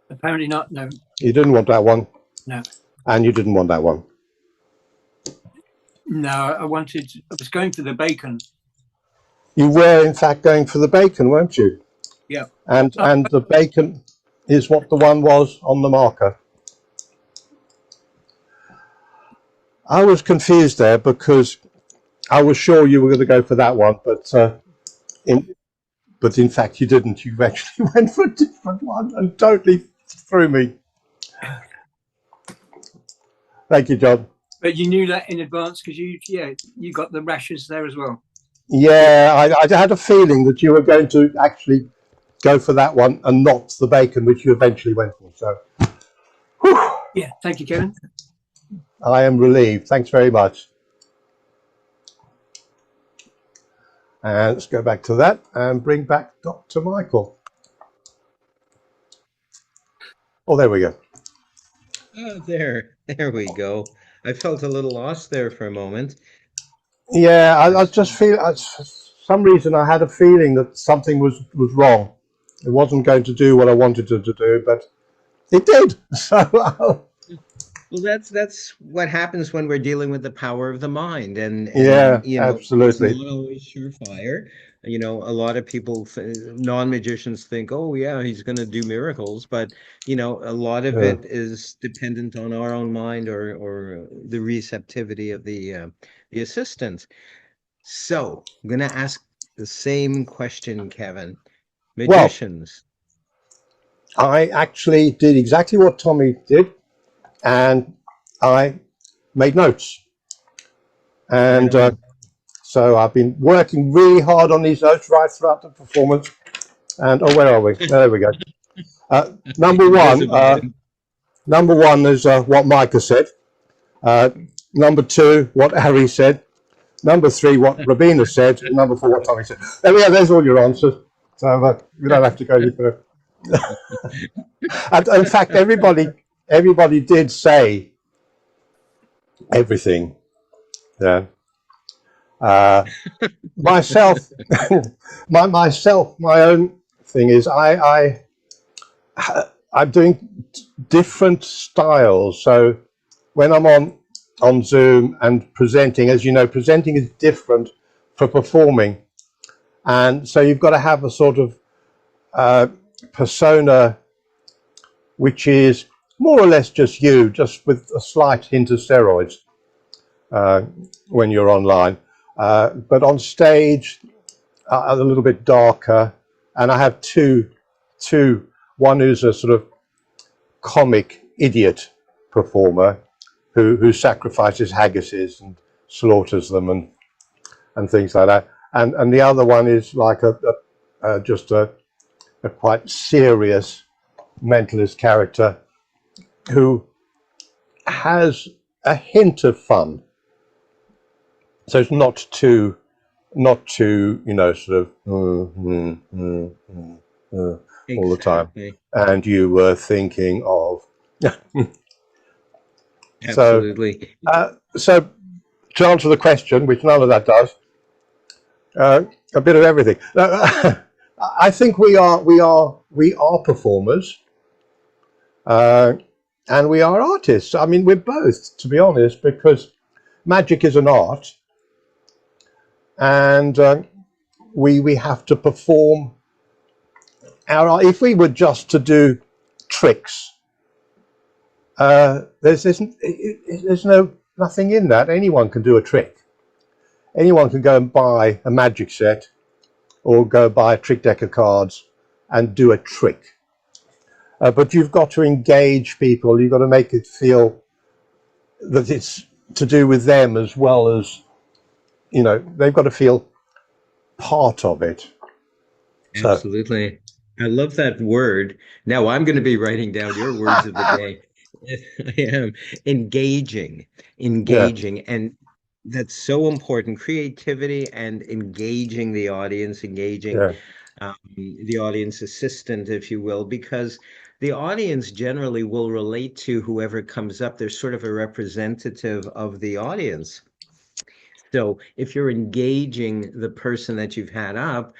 Apparently not. No. You didn't want that one. No. And you didn't want that one. No, I was going for the bacon. You were in fact going for the bacon, weren't you? Yeah. And the bacon is what the one was on the marker. I was confused there because I was sure you were going to go for that one, but in fact you didn't. You actually went for a different one and totally threw me. Thank you, John. But you knew that in advance because you got the rashers there as well. Yeah, I had a feeling that you were going to actually go for that one and not the bacon, which you eventually went for. So, whew. Yeah, thank you, Kevin. I am relieved. Thanks very much. And let's go back to that and bring back Dr. Michael. Oh, there we go. Oh, there we go. I felt a little lost there for a moment. Yeah, I just feel, for some reason I had a feeling that something was wrong. It wasn't going to do what I wanted it to do, but it did. So, well, that's what happens when we're dealing with the power of the mind, and yeah, you know, absolutely. it's not always surefire. You know, a lot of people, non-magicians, think, "Oh, yeah, he's going to do miracles," but you know, a lot of it is dependent on our own mind or the receptivity of the assistant. So, I'm going to ask the same question, Kevin. Magicians. Well, I actually did exactly what Tommy did, and I made notes. And so I've been working really hard on these notes right throughout the performance. And oh, where are we? There we go. Number one is what Micah said. Number 2, what Harry said. Number 3, what Rabina said. And number 4, what Tommy said. There's all your answers. So you don't have to go any further. And in fact, everybody did say everything. Yeah. Myself, my own thing is I'm doing different styles. So when I'm on Zoom and presenting, as you know, presenting is different for performing, and so you've got to have a sort of persona which is more or less just you, just with a slight hint of steroids when you're online. But on stage, a little bit darker. And I have two, one who's a sort of comic idiot performer who sacrifices haggises and slaughters them and things like that. And the other one is like just a quite serious mentalist character who has a hint of fun. So it's not too, sort of all the time. And you were thinking of. Absolutely. So to answer the question, which none of that does, a bit of everything. I think we are performers, and we are artists. I mean, we're both, to be honest, because magic is an art, and we have to perform our art. If we were just to do tricks, there's nothing in that. Anyone can do a trick. Anyone can go and buy a magic set or go buy a trick deck of cards and do a trick. But you've got to engage people. You've got to make it feel that it's to do with them as well as, they've got to feel part of it. Absolutely. I love that word. Now I'm going to be writing down your words of the day. I am engaging, and that's so important. Creativity and engaging the audience, the audience assistant, if you will, because the audience generally will relate to whoever comes up. They're sort of a representative of the audience. So if you're engaging the person that you've had up,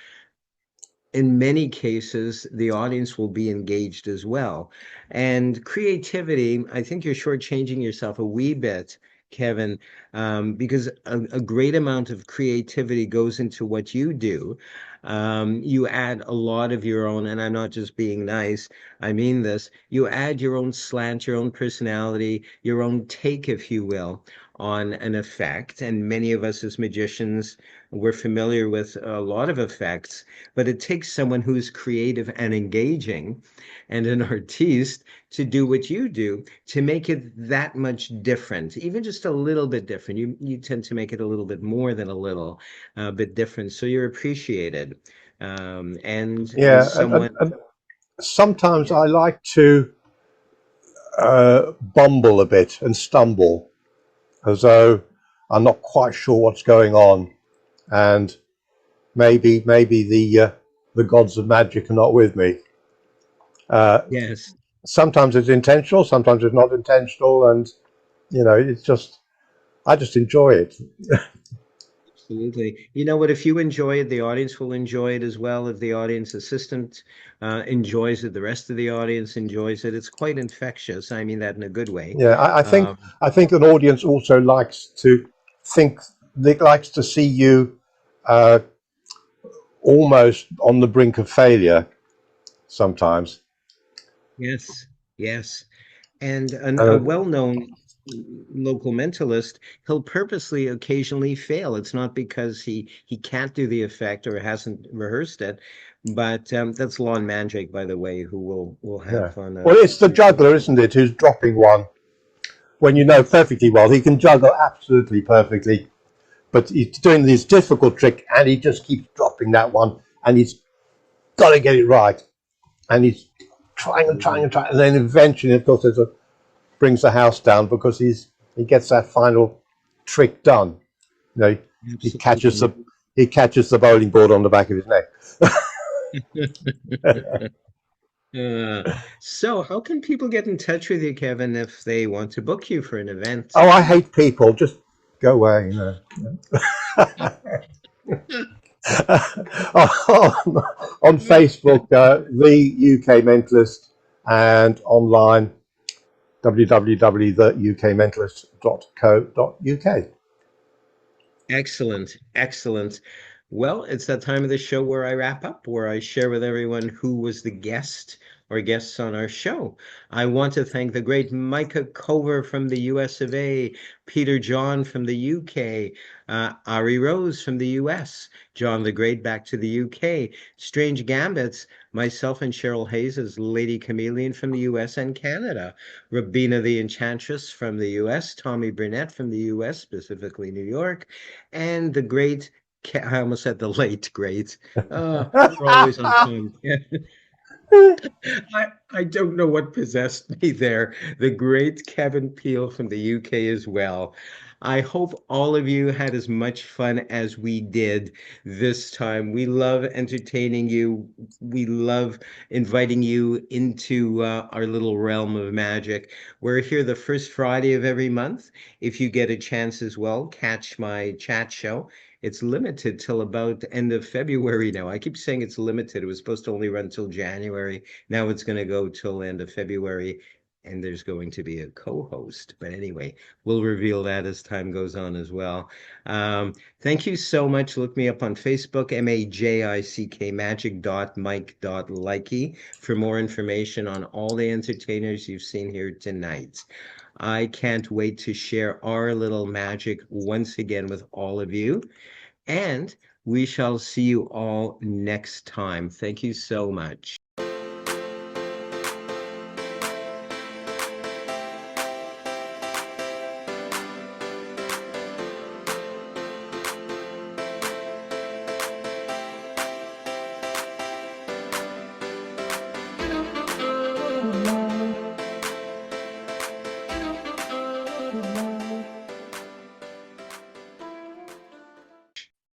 in many cases, the audience will be engaged as well. And creativity, I think you're shortchanging yourself a wee bit, Kevin, because a great amount of creativity goes into what you do. You add a lot of your own, and I'm not just being nice, I mean this, you add your own slant, your own personality, your own take, if you will, on an effect. And many of us as magicians, we're familiar with a lot of effects, but it takes someone who's creative and engaging and an artiste to do what you do, to make it that much different, even just a little bit different. You tend to make it a little bit more than a little bit different, so you're appreciated. And someone. And sometimes I like to bumble a bit and stumble, as though I'm not quite sure what's going on, and maybe the gods of magic are not with me. Yes. Sometimes it's intentional, sometimes it's not intentional, and it's just, I just enjoy it. Absolutely. You know what? If you enjoy it, the audience will enjoy it as well. If the audience assistant enjoys it, the rest of the audience enjoys it. It's quite infectious. I mean that in a good way. Yeah, I think an audience also likes to see you almost on the brink of failure sometimes. Yes. And a well-known local mentalist, he'll purposely occasionally fail. It's not because he can't do the effect or hasn't rehearsed it, but that's Lon Mandrake, by the way, who will have fun. Well, it's the juggler, isn't it, who's dropping one when you know perfectly well he can juggle absolutely perfectly, but he's doing this difficult trick and he just keeps dropping that one, and he's got to get it right, and he's trying, and then eventually, of course, brings the house down because he gets that final trick done. You know, he catches Absolutely. the bowling ball on the back of his neck. So how can people get in touch with you, Kevin, if they want to book you for an event? Oh, I hate people. Just go away. You know. On Facebook, the UK Mentalist, and online www.theukmentalist.co.uk. Excellent, excellent. Well, it's that time of the show where I wrap up, where I share with everyone who was the guest or guests on our show. I want to thank the great Micah Cover from the US of A, Peter John from the UK, Ari Rose from the US, John the Great back to the UK, Strange Gambits, myself and Cheryl Hayes as Lady Chameleon from the US and Canada, Rabina the Enchantress from the US, Tommy Burnett from the US, specifically New York, and the great, I almost said the late great. You're always on time. I don't know what possessed me there. The great Kevin Peel from the UK as well. I hope all of you had as much fun as we did this time. We love entertaining you. We love inviting you into our little realm of magic. We're here the first Friday of every month. If you get a chance as well, catch my chat show. It's limited till about end of February now. I keep saying it's limited. It was supposed to only run till January. Now it's going to go till end of February, and there's going to be a co-host. But anyway, we'll reveal that as time goes on as well. Thank you so much. Look me up on Facebook, MAJICK magic.mike.likey for more information on all the entertainers you've seen here tonight. I can't wait to share our little magic once again with all of you. And we shall see you all next time. Thank you so much.